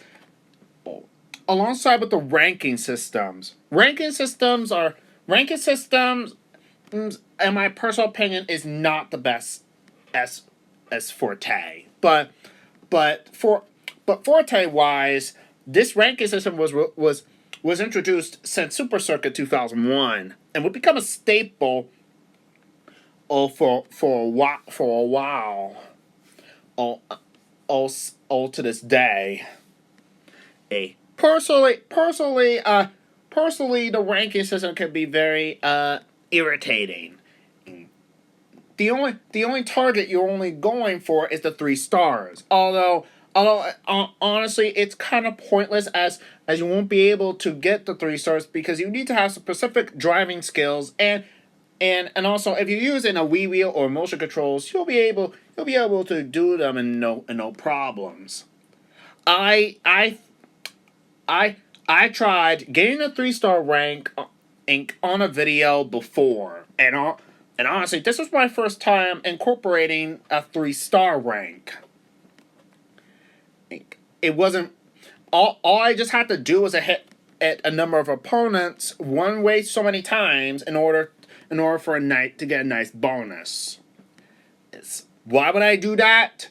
alongside with the ranking systems. Ranking systems, in my personal opinion, is not the best as Forte. But Forte wise, this ranking system was introduced since Super Circuit 2001 and would become a staple for a while. Oh, to this day. Personally, the ranking system can be very irritating. The only target you're only going for is the 3 stars. Although honestly, it's kind of pointless as you won't be able to get the 3 stars because you need to have specific driving skills and also if you're using a Wii wheel or motion controls, you'll be able to do them and no problems. I I tried getting a 3 star rank on a video before, and honestly, this was my first time incorporating a 3 star rank. It wasn't all I just had to do was hit at a number of opponents one way so many times in order for a knight to get a nice bonus. Why would I do that?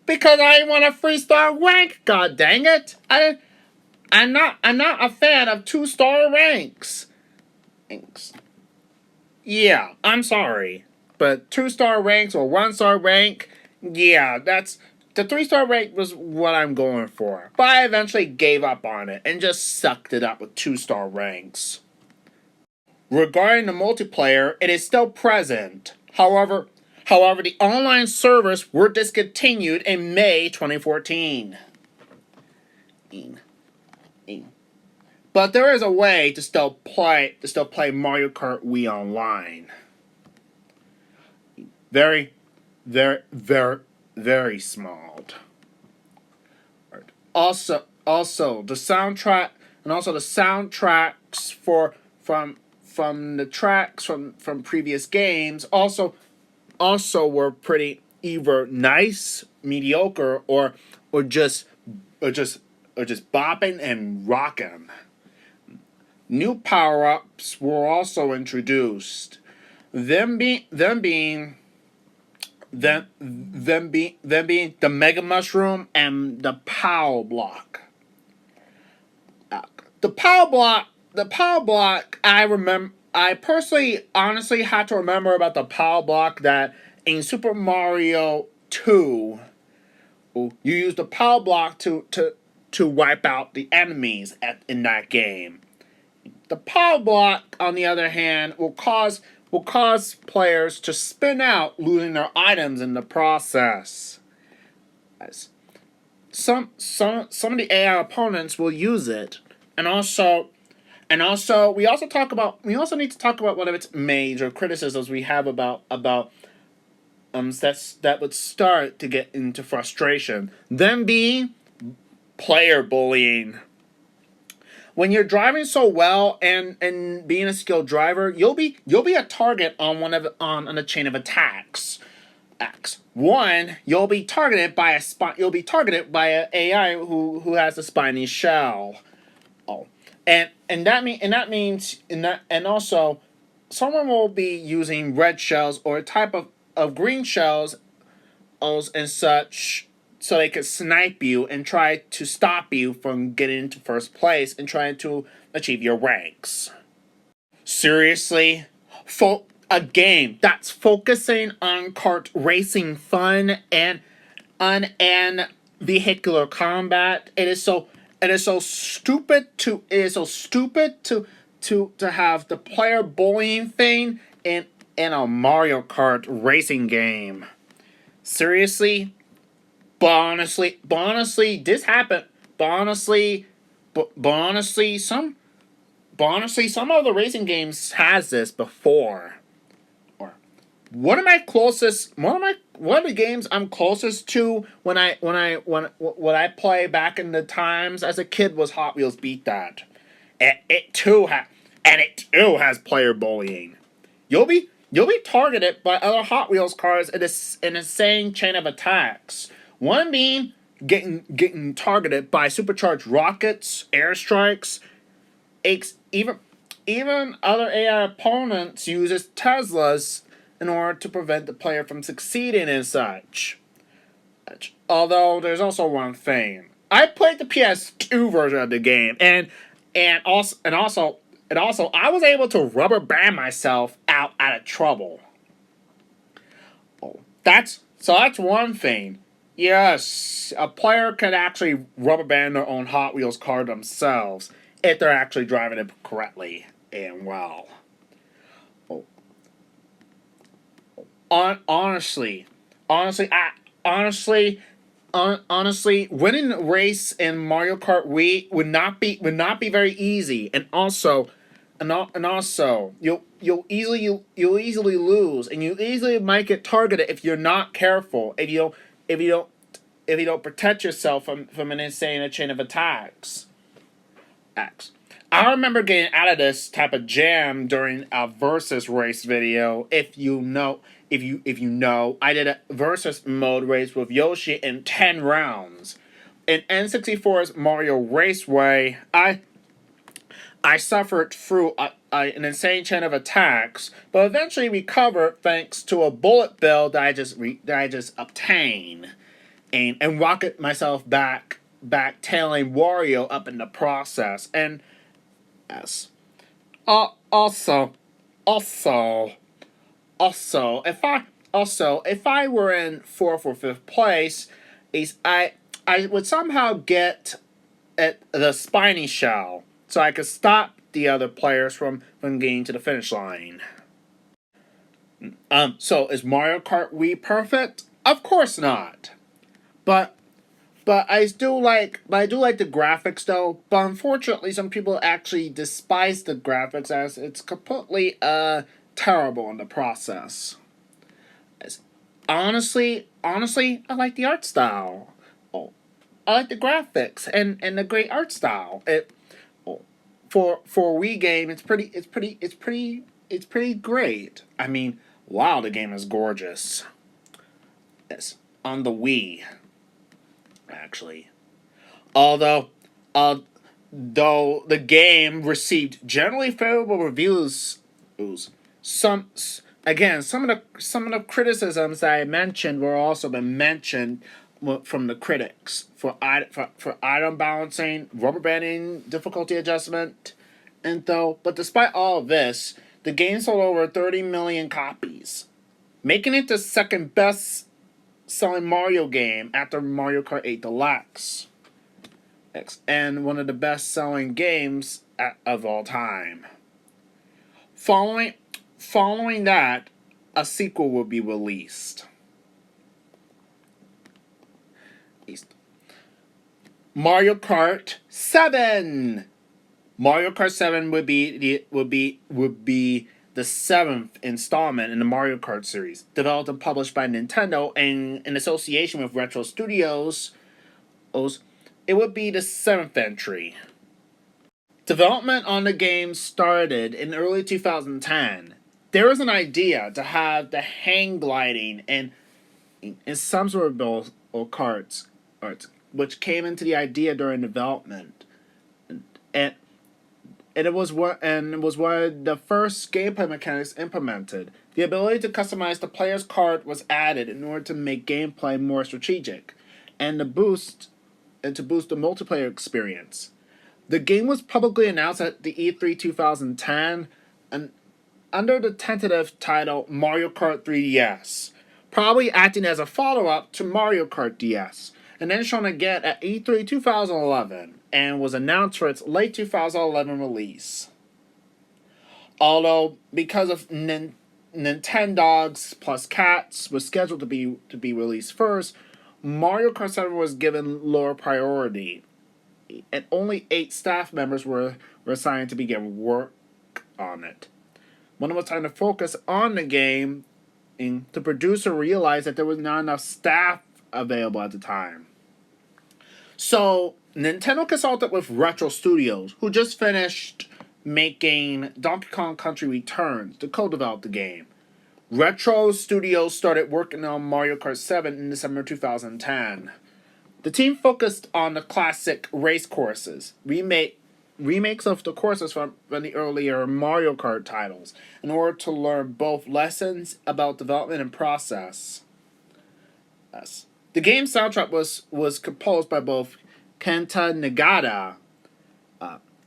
Because I want a 3 star rank. God dang it! I'm not a fan of 2 star ranks. Yeah, I'm sorry, but 2 star ranks or 1 star rank. Yeah, that's the 3 star rank was what I'm going for. But I eventually gave up on it and just sucked it up with 2 star ranks. Regarding the multiplayer, it is still present. However, the online servers were discontinued in May 2014. But there is a way to still play Mario Kart Wii Online. Very, very, very, very small. Also, the soundtrack and also the soundtracks from the tracks from previous games also were pretty either nice, mediocre, or just bopping and rocking. New power-ups were also introduced. Them being the Mega Mushroom and the Power Block. The Power Block. I personally, honestly, had to remember about the Power Block that in Super Mario 2, you use the Power Block to wipe out the enemies in that game. The Power Block, on the other hand, will cause players to spin out, losing their items in the process. As some of the AI opponents will use it, and also we also need to talk about one of its major criticisms we have about that would start to get into frustration. Them being player bullying. When you're driving so well and being a skilled driver, you'll be a target on on a chain of attacks. One, you'll be targeted by an AI who has a spiny shell. Oh, and also someone will be using red shells or a type of green shells and such so they could snipe you and try to stop you from getting into first place and trying to achieve your ranks. Seriously? A game that's focusing on kart racing fun and vehicular combat. It is so stupid to have the player bullying thing in a Mario Kart racing game. Seriously? But honestly, this happened. But honestly, some of the racing games has this before. Or one of the games I'm closest to when I play back in the times as a kid was Hot Wheels Beat That. It too has player bullying. You'll be targeted by other Hot Wheels cars in a insane chain of attacks. One being getting targeted by supercharged rockets, airstrikes. Even other AI opponents uses Teslas in order to prevent the player from succeeding and such. Although there's also one thing. I played the PS2 version of the game, and also I was able to rubber band myself out of trouble. That's one thing. Yes, a player can actually rubber band their own Hot Wheels car themselves if they're actually driving it correctly and well. Honestly, honestly, honestly, winning a race in Mario Kart Wii would not be very easy, and also, you'll easily lose, and you easily might get targeted if you're not careful. If you don't if you don't protect yourself from an insane chain of attacks. I remember getting out of this type of jam during a versus race video. If you know, I did a versus mode race with Yoshi in 10 rounds. In N64's Mario Raceway, I suffered through an insane chain of attacks, but eventually recovered thanks to a bullet bill that I just obtained, and rocket myself back tailing Wario up in the process. And yes, also, also, if I were in fourth or fifth place, I would somehow get at the spiny shell, so I could stop the other players from getting to the finish line. So is Mario Kart Wii perfect? Of course not. But I do like the graphics though. But unfortunately, some people actually despise the graphics as it's completely terrible in the process. As, honestly, I like the art style. Oh, I like the graphics and the great art style. For a Wii game, it's pretty great. I mean, wow, the game is gorgeous. Yes, on the Wii, actually. Although, uh, though the game received generally favorable reviews, some some of the criticisms that I mentioned were also been mentioned from the critics for item balancing, rubber banding, difficulty adjustment, but despite all of this, the game sold over 30 million copies, making it the second best selling Mario game after Mario Kart 8 Deluxe, and one of the best selling games of all time. Following Following that, a sequel will be released. Mario Kart 7. Mario Kart 7 would be the seventh installment in the Mario Kart series, developed and published by Nintendo and in association with Retro Studios. It would be the seventh entry. Development on the game started in early 2010. There was an idea to have the hang gliding and in some sort of karts, which came into the idea during development, and it was one of the first gameplay mechanics implemented. The ability to customize the player's card was added in order to make gameplay more strategic, and to boost the multiplayer experience. The game was publicly announced at the E3 2010 and under the tentative title Mario Kart 3DS, probably acting as a follow-up to Mario Kart DS, and then shown again at E3 2011 and was announced for its late 2011 release. Although, because of Nintendogs plus Cats was scheduled to be released first, Mario Kart 7 was given lower priority, and only 8 staff members were assigned to begin work on it. When it was time to focus on the game, the producer realized that there was not enough staff available at the time. So, Nintendo consulted with Retro Studios, who just finished making Donkey Kong Country Returns to co-develop the game. Retro Studios started working on Mario Kart 7 in December 2010. The team focused on the classic race courses, remakes of the courses from the earlier Mario Kart titles, in order to learn both lessons about development and process. Yes. The game's soundtrack was composed by both Kenta Nagata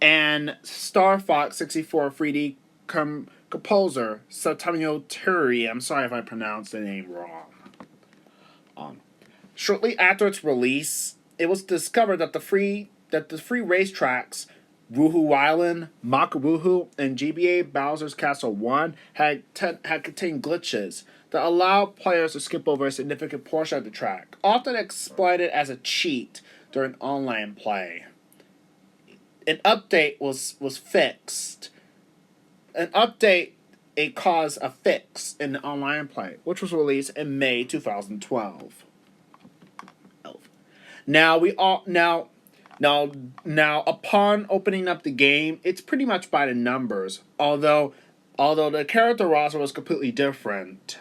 and Star Fox 64 3D composer Satamio Turi. I'm sorry if I pronounced the name wrong. Shortly after its release, it was discovered that the free racetracks Woohoo Island, Makaruhu, and GBA Bowser's Castle 1 had contained glitches that allowed players to skip over a significant portion of the track, often exploited as a cheat during online play. An update was fixed. An update it caused a fix in the online play, which was released in May 2012. Now we all now upon opening up the game, it's pretty much by the numbers. Although the character roster was completely different,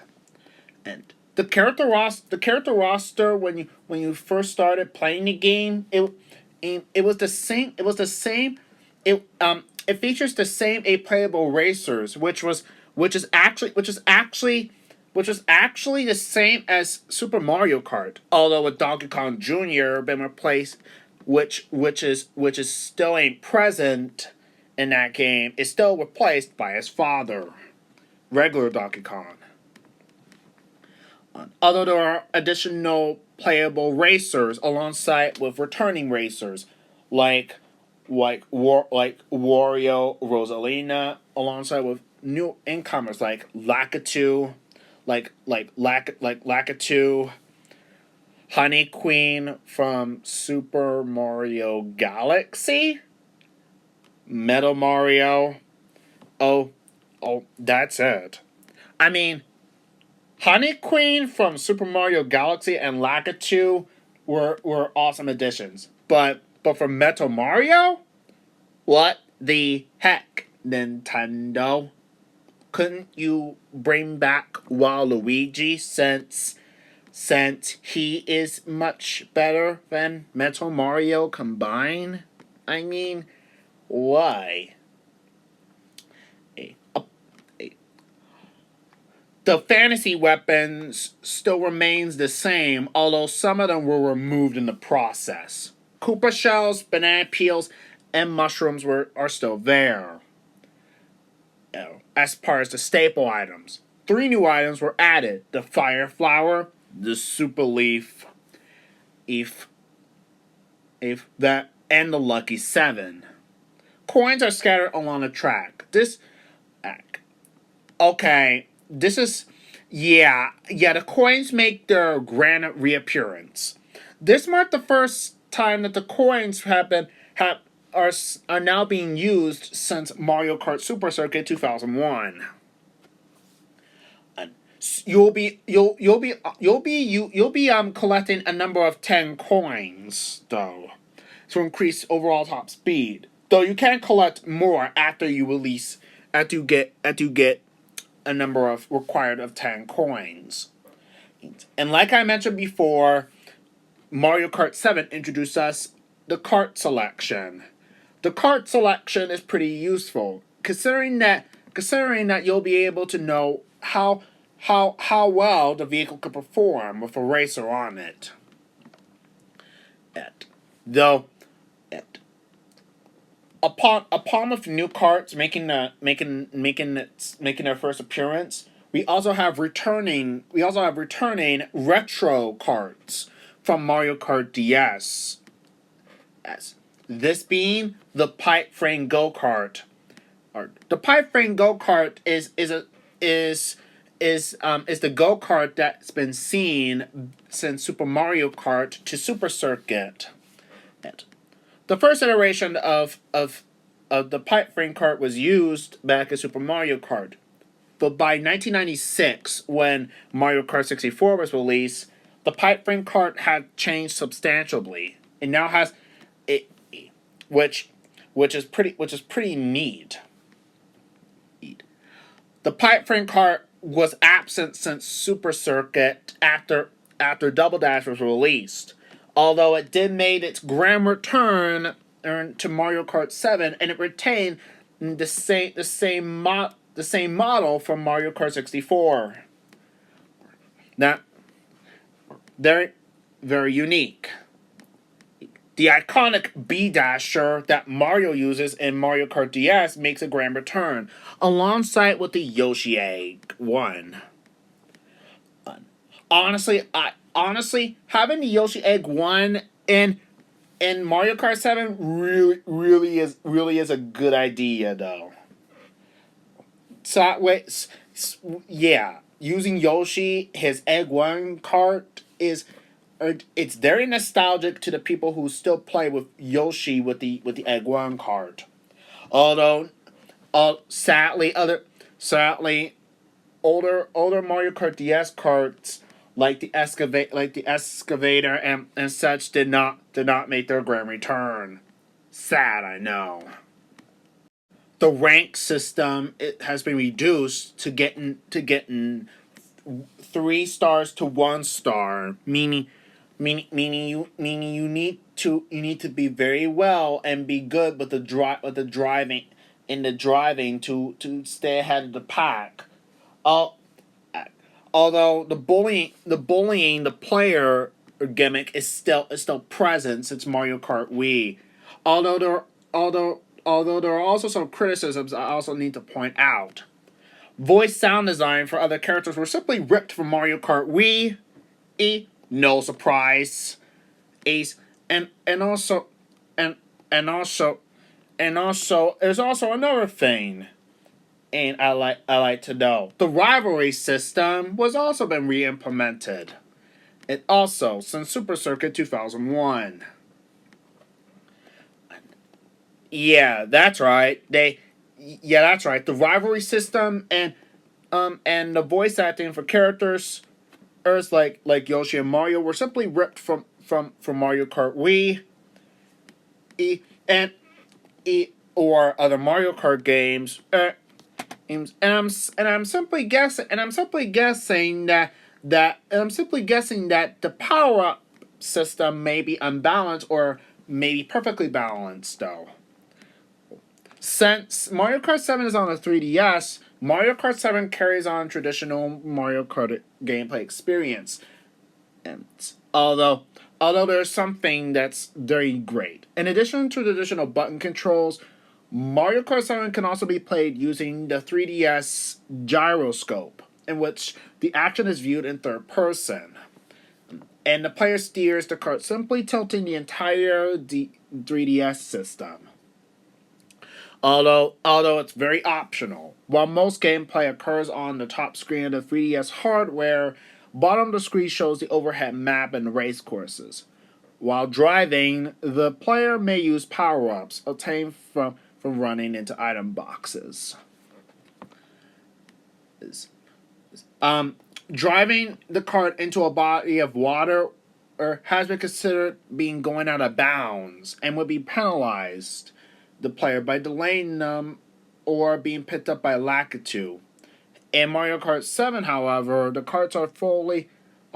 and the character roster when you first started playing the game, it was the same. It was the same. It features the same eight playable racers, which is actually the same as Super Mario Kart, although with Donkey Kong Jr. been replaced, which is still ain't present in that game, is still replaced by his father, regular Donkey Kong. Although there are additional playable racers alongside with returning racers, like Wario, Rosalina, alongside with new incomers like Lakitu, Lakitu, Honey Queen from Super Mario Galaxy, Metal Mario. Oh, that's it. I mean, Honey Queen from Super Mario Galaxy and Lakitu were awesome additions. But for Metal Mario? What the heck, Nintendo? Couldn't you bring back Waluigi since he is much better than Metal Mario combined? I mean, why? The fantasy weapons still remains the same, although some of them were removed in the process. Koopa shells, banana peels, and mushrooms are still there. As part of the staple items, 3 new items were added: the fire flower, the super leaf, that, and the lucky 7. Coins are scattered along the track. Okay, this is, the coins make their grand reappearance. This marked the first time that the coins are now being used since Mario Kart Super Circuit 2001. You'll be collecting a number of 10 coins though to increase overall top speed. Though you can collect more after you get a number of required of 10 coins. And like I mentioned before, Mario Kart 7 introduced us the kart selection. The kart selection is pretty useful, considering that you'll be able to know how well the vehicle can perform with a racer on it. Upon with new karts making their first appearance, we also have returning retro karts from Mario Kart DS. This being the pipe frame go kart. The pipe frame go kart is the go kart that's been seen since Super Mario Kart to Super Circuit. The first iteration of the pipe frame kart was used back in Super Mario Kart, but by 1996, when Mario Kart 64 was released, the pipe frame kart had changed substantially. It now has it, which is pretty neat. The pipe frame kart was absent since Super Circuit after Double Dash was released. although it did made its grand return to Mario Kart 7, and it retained the same model from Mario Kart 64. That very very unique. The iconic B Dasher that Mario uses in Mario Kart DS makes a grand return, alongside with the Yoshi Egg one. Honestly, having the Yoshi Egg one in Mario Kart 7 really is a good idea though. So wait, yeah, using Yoshi his Egg one cart is it's very nostalgic to the people who still play with Yoshi with the Egg one cart. Although, sadly, older Mario Kart DS carts like the excavator and such did not make their grand return. Sad, I know. The rank system it has been reduced to getting 3 stars to 1 star, meaning you need to be very well and be good with the driving to stay ahead of the pack. Al- Although the player gimmick is still present since Mario Kart Wii. Although there although there are also some criticisms I also need to point out. Voice sound design for other characters were simply ripped from Mario Kart Wii. No surprise. Ace and also and and also there's also another thing. And I like to know. The rivalry system was also been re-implemented. It also since Super Circuit 2001. Yeah, that's right. That's right. The rivalry system and the voice acting for characters like Yoshi and Mario were simply ripped from Mario Kart Wii and or other Mario Kart games. I'm simply guessing that the power up system may be unbalanced or maybe perfectly balanced though. Since Mario Kart 7 is on the 3DS, Mario Kart 7 carries on traditional Mario Kart gameplay experience. And although there's something that's very great. In addition to the additional button controls, Mario Kart 7 can also be played using the 3DS gyroscope, in which the action is viewed in third person. And the player steers the kart simply tilting the entire 3DS system. Although it's very optional. While most gameplay occurs on the top screen of the 3DS hardware, bottom of the screen shows the overhead map and the race courses. While driving, the player may use power-ups obtained from running into item boxes. Driving the cart into a body of water has been considered being going out of bounds and would be penalized the player by delaying them or being picked up by Lakitu. In Mario Kart 7, however, the carts are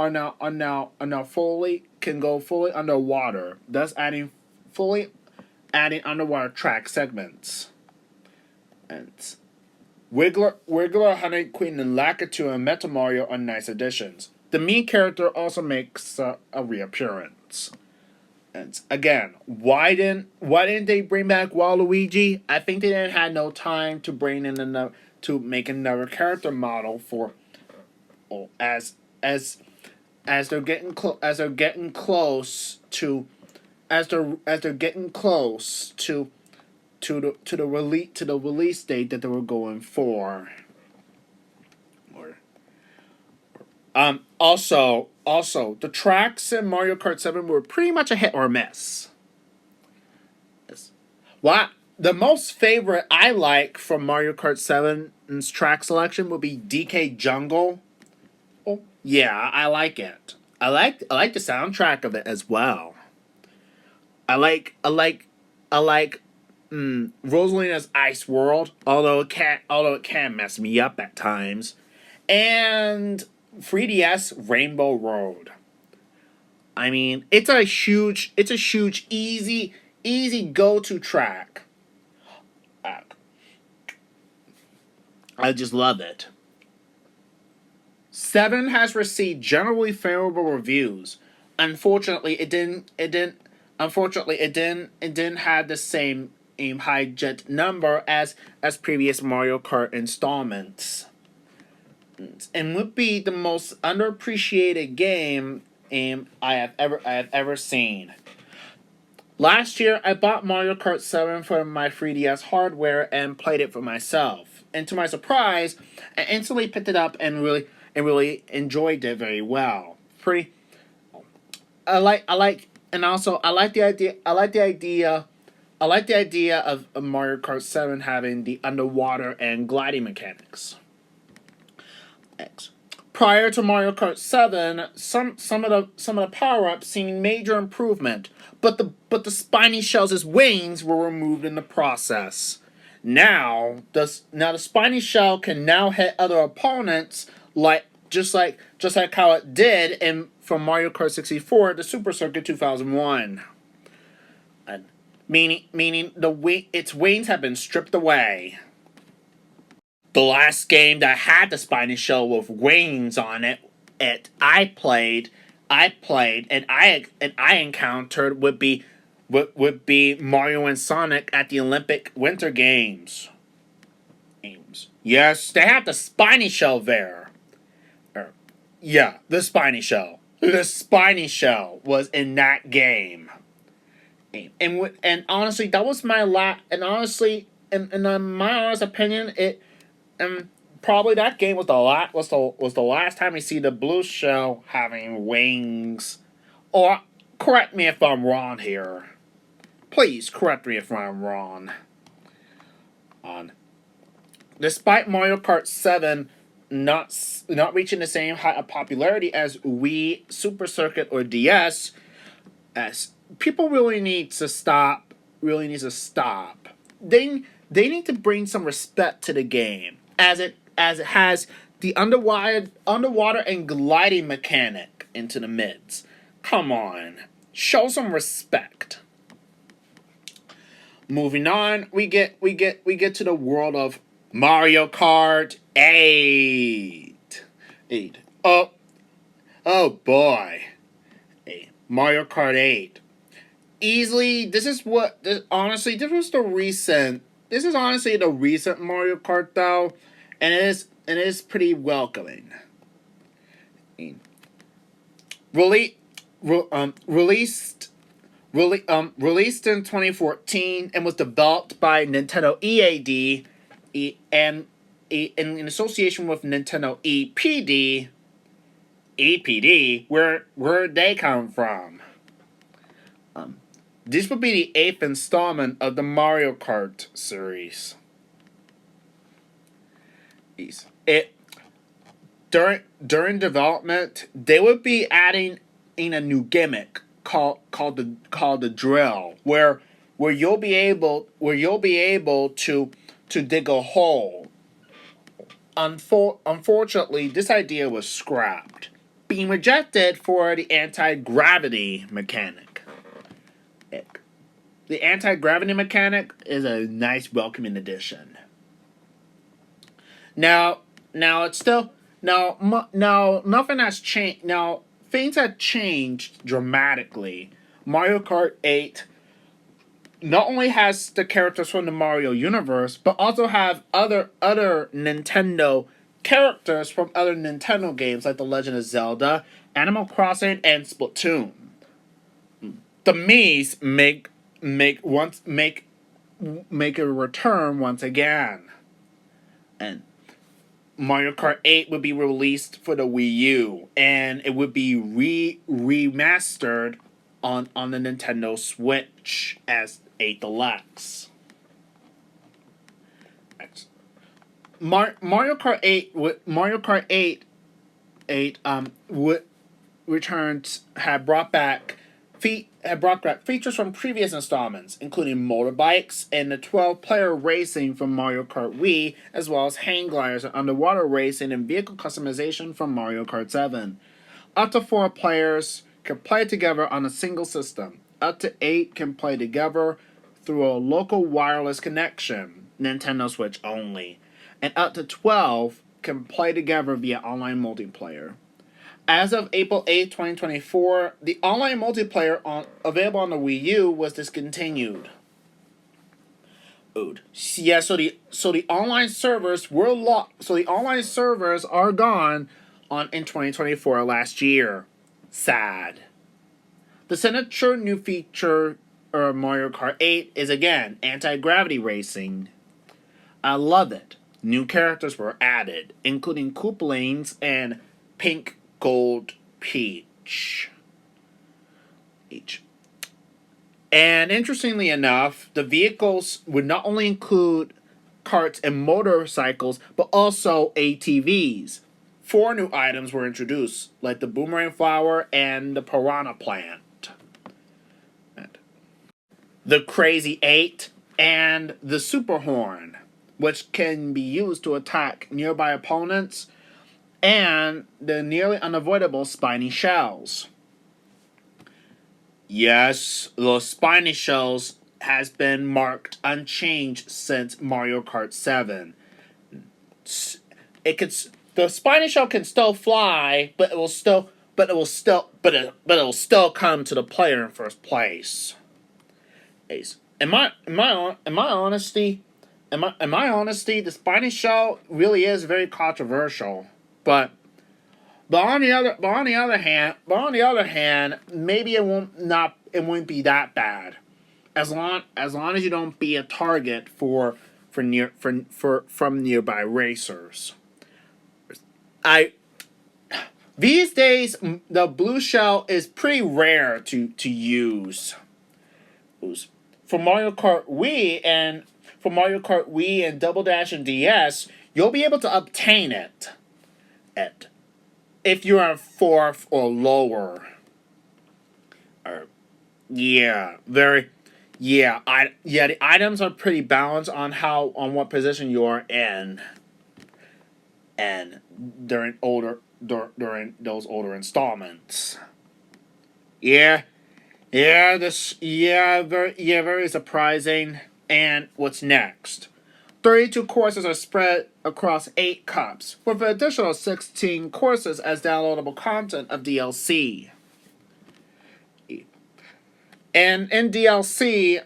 now fully can go fully underwater, thus adding underwater track segments. And Wiggler, Honey Queen, and Lakitu and Metal Mario are nice additions. The Mii character also makes a reappearance. And again, why didn't they bring back Waluigi? I think they didn't have no time to bring in to make another character model for as they're getting close to the release date that they were going for. Also, the tracks in Mario Kart 7 were pretty much a hit or miss. Yes. What the most favorite I like from Mario Kart 7's track selection would be DK Jungle. Oh, yeah, I like it. I like the soundtrack of it as well. I like Rosalina's Ice World, although it can mess me up at times, and 3DS Rainbow Road. I mean, it's a huge, easy go-to track. Uh, I just love it. 7 has received generally favorable reviews. Unfortunately, it didn't. It didn't. Unfortunately, it didn't. It didn't have the same high jet number as previous Mario Kart installments, and would be the most underappreciated game I have ever seen. Last year, I bought Mario Kart 7 for my 3DS hardware and played it for myself. And to my surprise, I instantly picked it up and really enjoyed it very well. Pretty I like and also I like the idea of Mario Kart 7 having the underwater and gliding mechanics. X. Prior to Mario Kart 7, some of the power ups seemed major improvement, but the spiny shells' wings were removed in the process. Now the spiny shell can now hit other opponents like just like how it did in from Mario Kart 64 to Super Circuit 2001. And meaning its wings have been stripped away. The last game that had the spiny shell with wings on it I played and I encountered would be Mario and Sonic at the Olympic Winter Games. Yes, they had the spiny shell there. Yeah, the spiny shell. The spiny shell was in that game. And honestly, that was my and honestly, in my honest opinion, it probably that game was the last time we see the blue shell having wings. Or correct me if I'm wrong here. Please correct me if I'm wrong. On Despite Mario Kart 7 not reaching the same height of popularity as Wii, Super Circuit, or DS, as people really need to stop. They need to bring some respect to the game as it has the underwater and gliding mechanic into the mids. Come on, show some respect. Moving on, we get to the world of Mario Kart 8. 8. Oh boy. Mario Kart 8. Easily, honestly, this is honestly the recent Mario Kart though, and it is pretty welcoming. Really, released released in 2014 and was developed by Nintendo and in association with Nintendo EPD, where they come from. This would be the 8th installment of the Mario Kart series. It during development, they would be adding in a new gimmick called the drill, where you'll be able to dig a hole. Unfortunately, this idea was scrapped, being rejected for the anti-gravity mechanic. The anti-gravity mechanic is a nice welcoming addition. Now it's still now nothing has changed. Now things have changed dramatically. Mario Kart 8 not only has the characters from the Mario universe, but also have other Nintendo characters from other Nintendo games like The Legend of Zelda, Animal Crossing, and Splatoon. The Mii's make a return once again. And Mario Kart 8 would be released for the Wii U, and it would be remastered on the Nintendo Switch as 8 Deluxe. Mario Kart 8 would returns had brought back features from previous installments, including motorbikes and the 12-player racing from Mario Kart Wii, as well as hang gliders and underwater racing and vehicle customization from Mario Kart 7. Up to 4 players can play together on a single system. Up to 8 can play together through a local wireless connection, Nintendo Switch only. And up to 12 can play together via online multiplayer. As of April 8, 2024, the online multiplayer available on the Wii U was discontinued. Yeah, so the online servers were locked. So the online servers are gone in 2024 last year. Sad. The signature new feature of Mario Kart 8 is again anti-gravity racing. I love it. New characters were added, including Koopalings and Pink Gold Peach. And interestingly enough, the vehicles would not only include carts and motorcycles, but also ATVs. 4 new items were introduced, like the boomerang flower and the piranha plant. The Crazy 8 and the Super Horn, which can be used to attack nearby opponents, and the nearly unavoidable spiny shells. Yes, those spiny shells has been marked unchanged since Mario Kart 7. The spiny shell can still fly, but it will still come to the player in first place. In my honesty, the spiny shell really is very controversial. But on the other hand, maybe it won't be that bad, as long as you don't be a target from nearby racers. These days the blue shell is pretty rare to use. For Mario Kart Wii and Double Dash and DS, you'll be able to obtain it if you're on 4th or lower. The items are pretty balanced on what position you are in, and during those older installments. Very surprising. And what's next? 32 courses are spread across 8 cups, with an additional 16 courses as downloadable content of DLC. And during the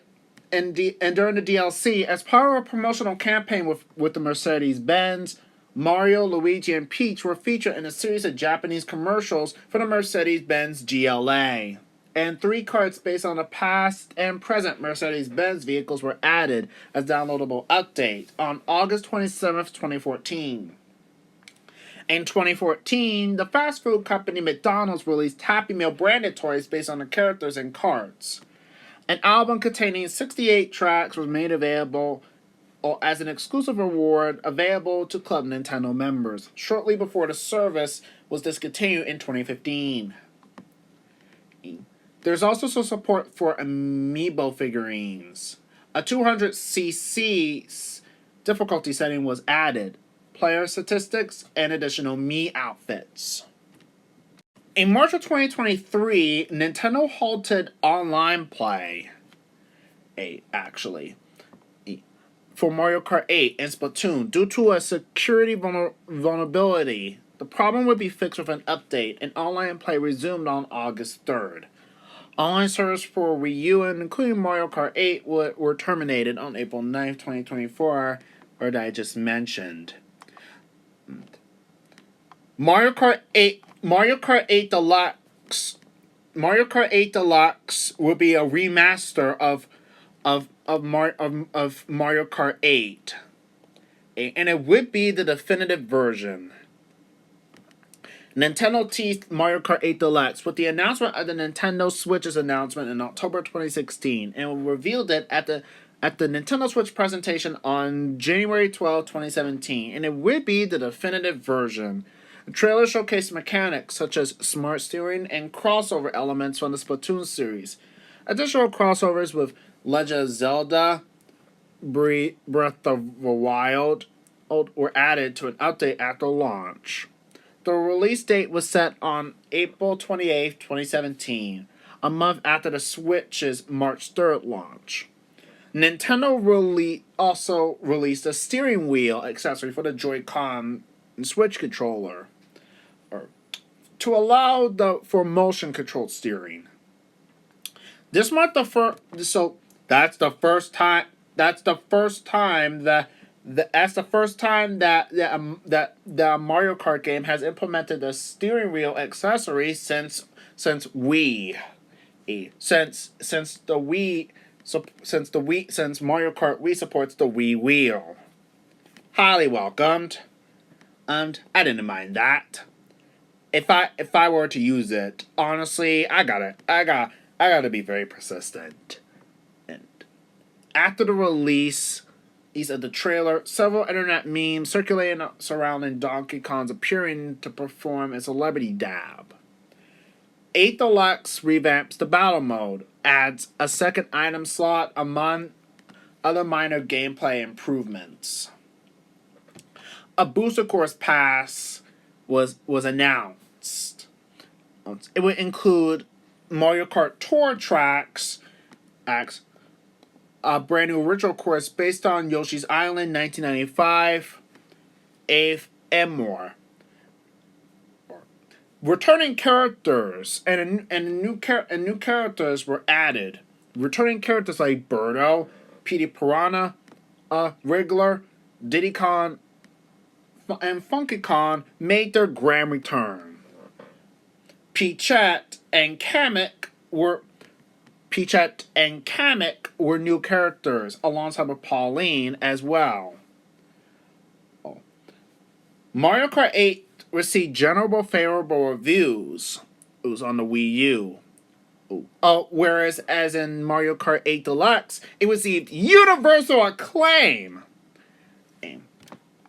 DLC, as part of a promotional campaign with the Mercedes-Benz, Mario, Luigi, and Peach were featured in a series of Japanese commercials for the Mercedes-Benz GLA. And 3 carts based on the past and present Mercedes-Benz vehicles were added as downloadable update on August 27th, 2014. In 2014, the fast food company McDonald's released Happy Meal branded toys based on the characters in carts. An album containing 68 tracks was made available as an exclusive reward available to Club Nintendo members, shortly before the service was discontinued in 2015. There's also some support for amiibo figurines. A 200cc difficulty setting was added, player statistics, and additional Mii outfits. In March of 2023, Nintendo halted online play, for Mario Kart 8 and Splatoon due to a security vulnerability. The problem would be fixed with an update, and online play resumed on August 3rd. Online servers for Wii U and including Mario Kart 8 were terminated on April 9th, 2024, or that I just mentioned. Mario Kart 8 Deluxe will be a remaster of Mario Kart 8, and it would be the definitive version. Nintendo teased Mario Kart 8 Deluxe with the announcement of the Nintendo Switch's announcement in October 2016, and revealed it at the Nintendo Switch presentation on January 12, 2017, and it would be the definitive version. The trailer showcased mechanics such as smart steering and crossover elements from the Splatoon series. Additional crossovers with Legend of Zelda Breath of the Wild were added to an update after launch. The release date was set on April 28th, 2017, a month after the Switch's March 3rd launch. Nintendo also released a steering wheel accessory for the Joy-Con and Switch controller to allow for motion controlled steering. This marked the first. So that's the first time. That's the first time that the Mario Kart game has implemented a steering wheel accessory since Wii. Since Mario Kart Wii supports the Wii wheel. Highly welcomed. And I didn't mind that. If I were to use it, honestly, I gotta be very persistent. And after the release of the trailer, several internet memes circulating surrounding Donkey Kong's appearing to perform a celebrity dab. 8 Deluxe revamps the battle mode, adds a second item slot among other minor gameplay improvements. A booster course pass was announced. It would include Mario Kart Tour tracks, a brand new original course based on Yoshi's Island 1995, and more. Returning characters and new characters were added. Returning characters like Birdo, Petey Piranha, Wriggler, Diddy Kong, and Funky Kong made their grand return. Peachette and Kamek were new characters, alongside with Pauline as well. Mario Kart 8 received general favorable reviews. It was on the Wii U. Whereas as in Mario Kart 8 Deluxe, it received universal acclaim.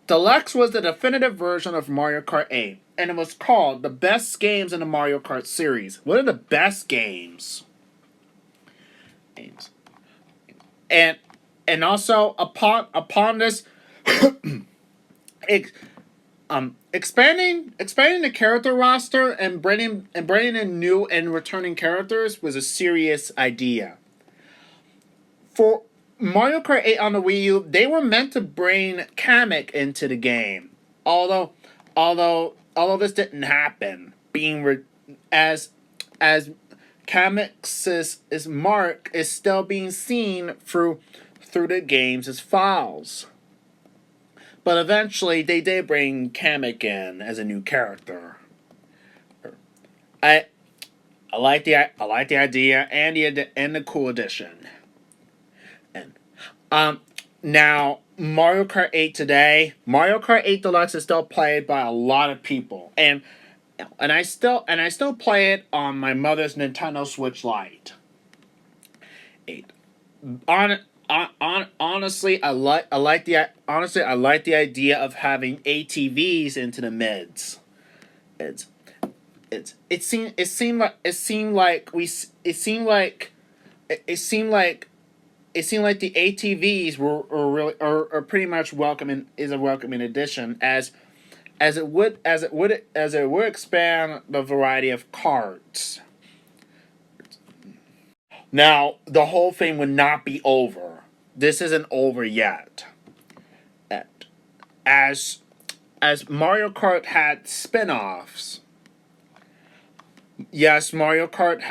Deluxe was the definitive version of Mario Kart 8, and it was called the best games in the Mario Kart series. What are the best games? And also upon this expanding the character roster and bringing in new and returning characters was a serious idea. For Mario Kart 8 on the Wii U, they were meant to bring Kamek into the game. Although this didn't happen, as Kamek's mark is still being seen through the game's files. But eventually, they did bring Kamek in as a new character. I like the idea and the cool addition. And now Mario Kart 8 today, Mario Kart 8 Deluxe is still played by a lot of people, and I still play it on my mother's Nintendo Switch Lite. Honestly, I like the idea of having ATVs into the mids. It seemed like the ATVs were pretty much a welcoming addition as it would expand the variety of karts. Now, the whole thing would not be over. This isn't over yet. As Mario Kart had spin-offs. Yes, Mario Kart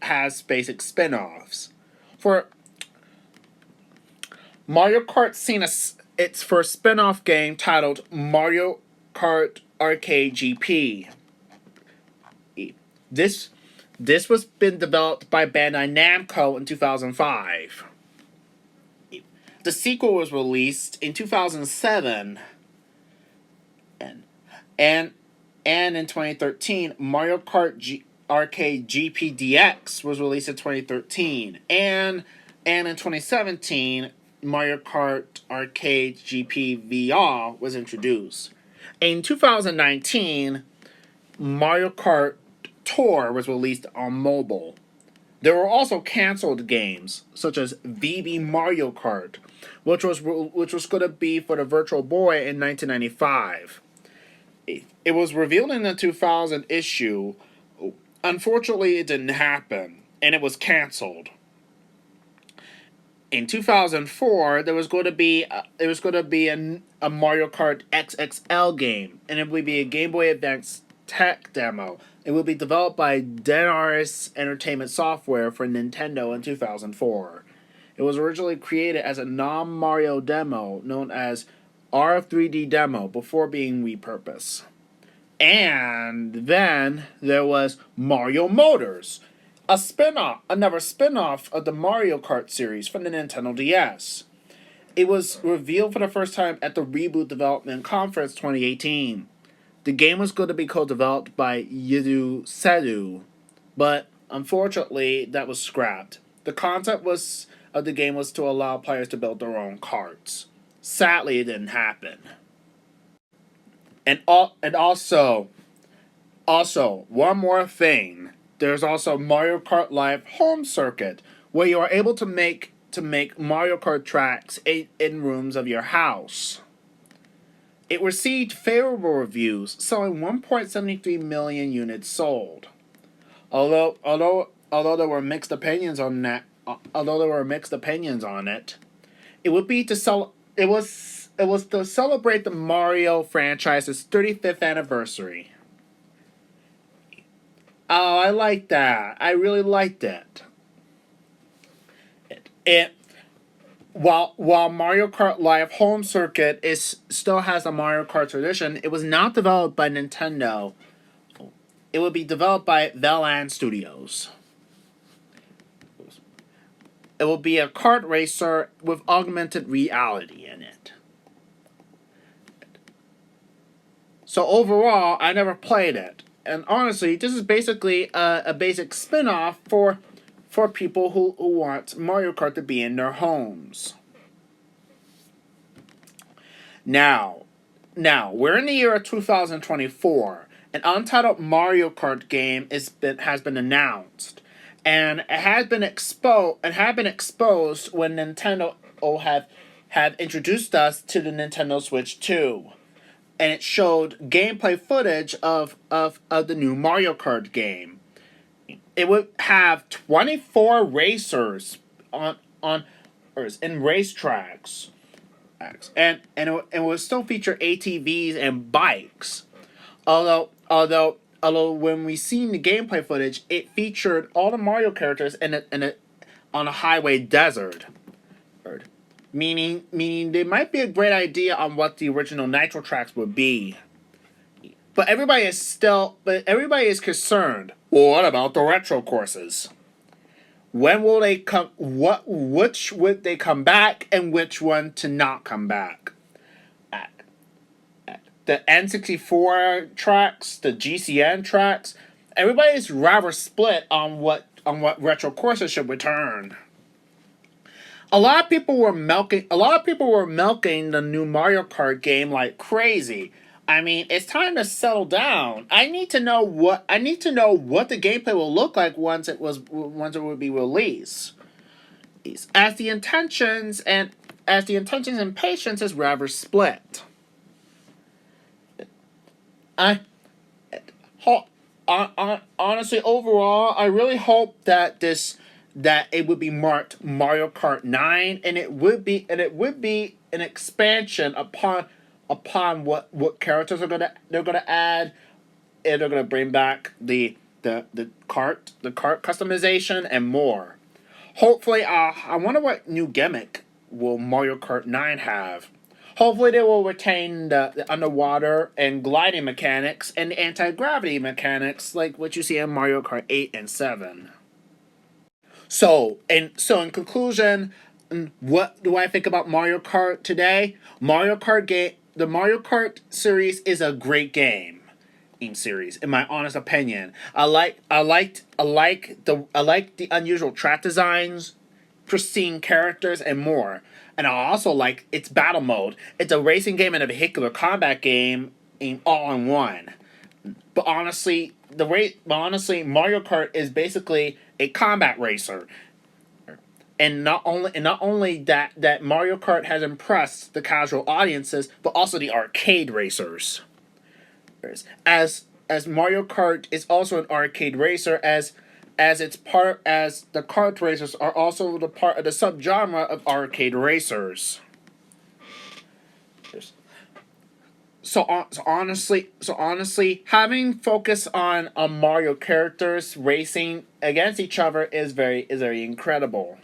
has basic spin-offs. For Mario Kart seen its first spin-off game titled Mario Kart Arcade GP. This was been developed by Bandai Namco in 2005. The sequel was released in 2007. And in 2013, Mario Kart Arcade GP DX was released in 2013. And in 2017, Mario Kart Arcade GP VR was introduced. In 2019, Mario Kart Tour was released on mobile. There were also canceled games such as VB Mario Kart, which was going to be for the Virtual Boy in 1995. It was revealed in the 2000 issue. Unfortunately, it didn't happen, and it was canceled. In 2004, there was going to be a Mario Kart XXL game, and it would be a Game Boy Advance tech demo. It would be developed by Denaris Entertainment Software for Nintendo in 2004. It was originally created as a non-Mario demo known as R3D Demo before being repurposed. And then there was Mario Motors, a spin-off, another spin-off of the Mario Kart series from the Nintendo DS. It was revealed for the first time at the Reboot Development Conference 2018. The game was going to be co-developed by Yidu Sedu, but unfortunately that was scrapped. The concept was of the game was to allow players to build their own carts. Sadly, it didn't happen. And also one more thing. There's also Mario Kart Live Home Circuit, where you are able to make Mario Kart tracks in rooms of your house. It received favorable reviews, selling 1.73 million units sold. Although there were mixed opinions on that, it would be to sell. It was to celebrate the Mario franchise's 35th anniversary. Oh, I like that. I really liked it. It while Mario Kart Live Home Circuit is still has a Mario Kart tradition, it was not developed by Nintendo. It would be developed by Velan Studios. It will be a kart racer with augmented reality in it. So overall, I never played it. And honestly, this is basically a basic spin-off for people who want Mario Kart to be in their homes. Now, we're in the year of 2024. An untitled Mario Kart game has been announced, and it had been exposed when Nintendo have introduced us to the Nintendo Switch 2. And it showed gameplay footage of the new Mario Kart game. It would have 24 racers on in racetracks, and it would still feature ATVs and bikes. Although when we seen the gameplay footage, it featured all the Mario characters on a highway desert. Meaning there might be a great idea on what the original Nitro tracks would be. But everybody is concerned. Well, what about the retro courses? When will they come? Which would they come back, and which one to not come back? The N64 tracks, the GCN tracks. Everybody's rather split on what retro courses should return. A lot of people were milking the new Mario Kart game like crazy. I mean, it's time to settle down. I need to know what the gameplay will look like once it would be released. As the intentions and patience is rather split. Honestly, overall, I really hope that it would be marked Mario Kart 9, and it would be an expansion upon what characters they're gonna add, and they're gonna bring back the cart customization and more. Hopefully, I wonder what new gimmick will Mario Kart 9 have. Hopefully, they will retain the underwater and gliding mechanics and anti-gravity mechanics like what you see in Mario Kart 8 and 7. So in conclusion, what do I think about Mario Kart today? The Mario Kart series is a great game. Series, in my honest opinion, I like the unusual track designs, pristine characters, and more. And I also like its battle mode. It's a racing game and a vehicular combat game in all in one. But honestly, Mario Kart is basically a combat racer. And not only that Mario Kart has impressed the casual audiences, but also the arcade racers. As Mario Kart is also an arcade racer, as the kart racers are also the part of the subgenre of arcade racers. So honestly, having focus on Mario characters racing against each other is very incredible.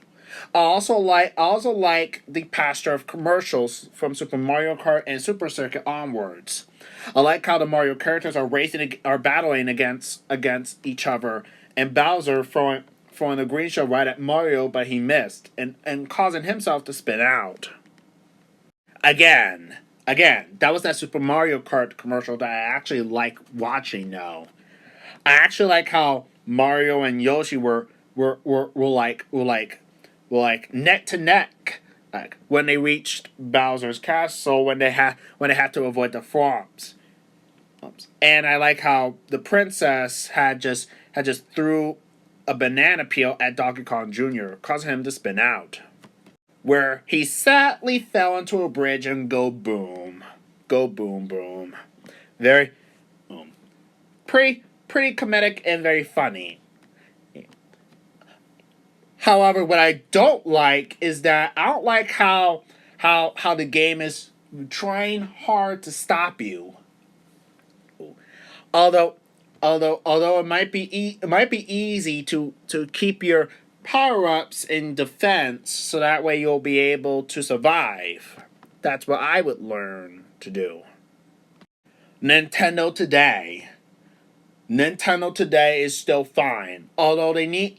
I also like the pasture of commercials from Super Mario Kart and Super Circuit onwards. I like how the Mario characters are battling against each other, and Bowser throwing the green shell right at Mario, but he missed, and causing himself to spin out. Again, that was that Super Mario Kart commercial that I actually like watching now. I actually like how Mario and Yoshi were like neck to neck, like when they reached Bowser's castle, when they had to avoid the thwomps. And I like how the princess had just threw a banana peel at Donkey Kong Jr., causing him to spin out, where he sadly fell into a bridge and go boom boom. Very pretty comedic and very funny. However, what I don't like is that I don't like how the game is trying hard to stop you. Although although it might be easy to keep your power ups in defense, so that way you'll be able to survive. That's what I would learn to do. Nintendo today. Nintendo today is still fine. Although these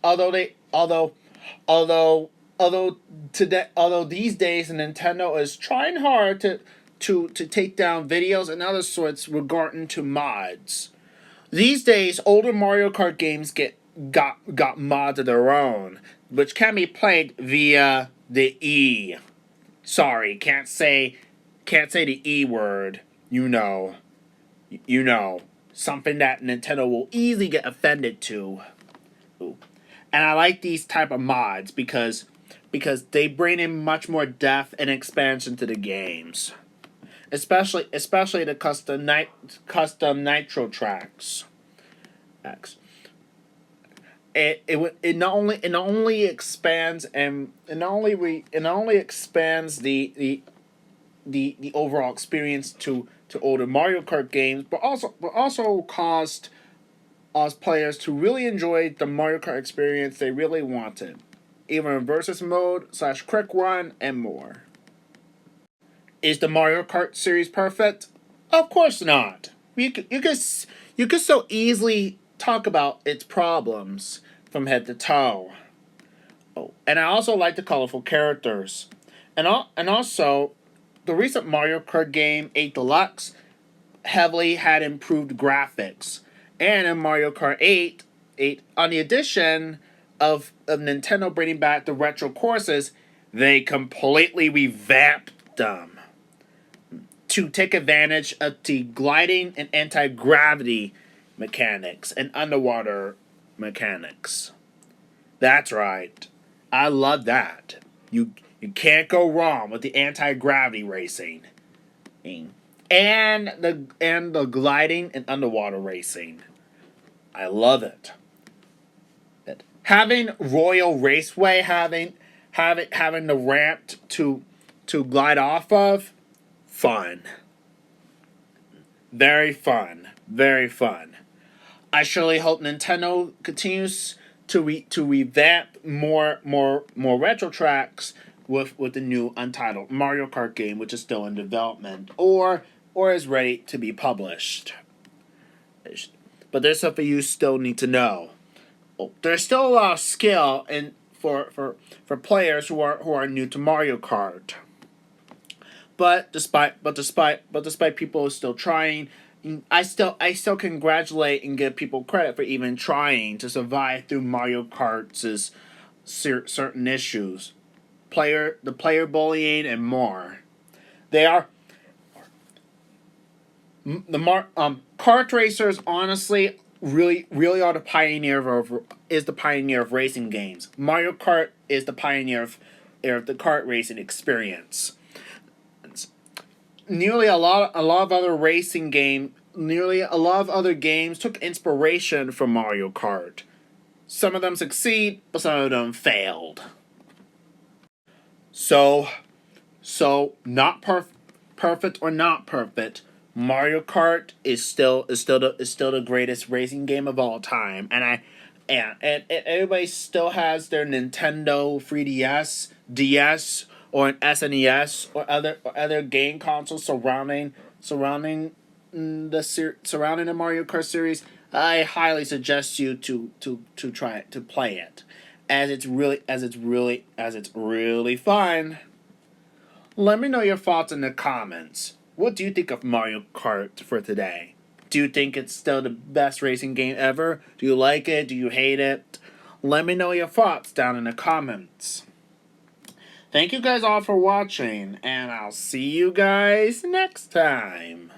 days Nintendo is trying hard to take down videos and other sorts regarding to mods. These days, older Mario Kart games got mods of their own, which can be played via the E. Sorry, can't say the E word. You know, something that Nintendo will easily get offended to. And I like these type of mods because they bring in much more depth and expansion to the games, especially the custom nitro tracks. It not only expands and it not only expands the overall experience to older Mario Kart games, but also caused us players to really enjoy the Mario Kart experience they really wanted, even in versus mode / quick run and more. Is the Mario Kart series perfect? Of course not. You could so easily talk about its problems from head to toe. Oh, and I also like the colorful characters, and also the recent Mario Kart game 8 Deluxe heavily had improved graphics, and in Mario Kart 8 on the addition of Nintendo bringing back the retro courses, they completely revamped them to take advantage of the gliding and anti-gravity mechanics and underwater mechanics. That's right. I love that. You can't go wrong with the anti-gravity racing. And the gliding and underwater racing. I love it. Having Royal Raceway, having the ramp to glide off of, fun. Very fun. Very fun. I surely hope Nintendo continues to revamp more retro tracks with the new untitled Mario Kart game, which is still in development or is ready to be published. But there's something you still need to know. There's still a lot of skill in for players who are new to Mario Kart. But despite people still trying, I still congratulate and give people credit for even trying to survive through Mario Kart's certain issues, player bullying and more. They are kart racers honestly really are the pioneer of racing games. Mario Kart is the pioneer of the kart racing experience. Nearly a lot of other racing game nearly a lot of other games took inspiration from Mario Kart. Some of them succeed, but some of them failed. So, not perfect or not perfect, Mario Kart is still the greatest racing game of all time, and everybody still has their Nintendo 3DS, DS, or an SNES or other game consoles surrounding the Mario Kart series. I highly suggest you to try it, to play it, as it's really fun. Let me know your thoughts in the comments. What do you think of Mario Kart for today? Do you think it's still the best racing game ever? Do you like it? Do you hate it? Let me know your thoughts down in the comments. Thank you guys all for watching, and I'll see you guys next time.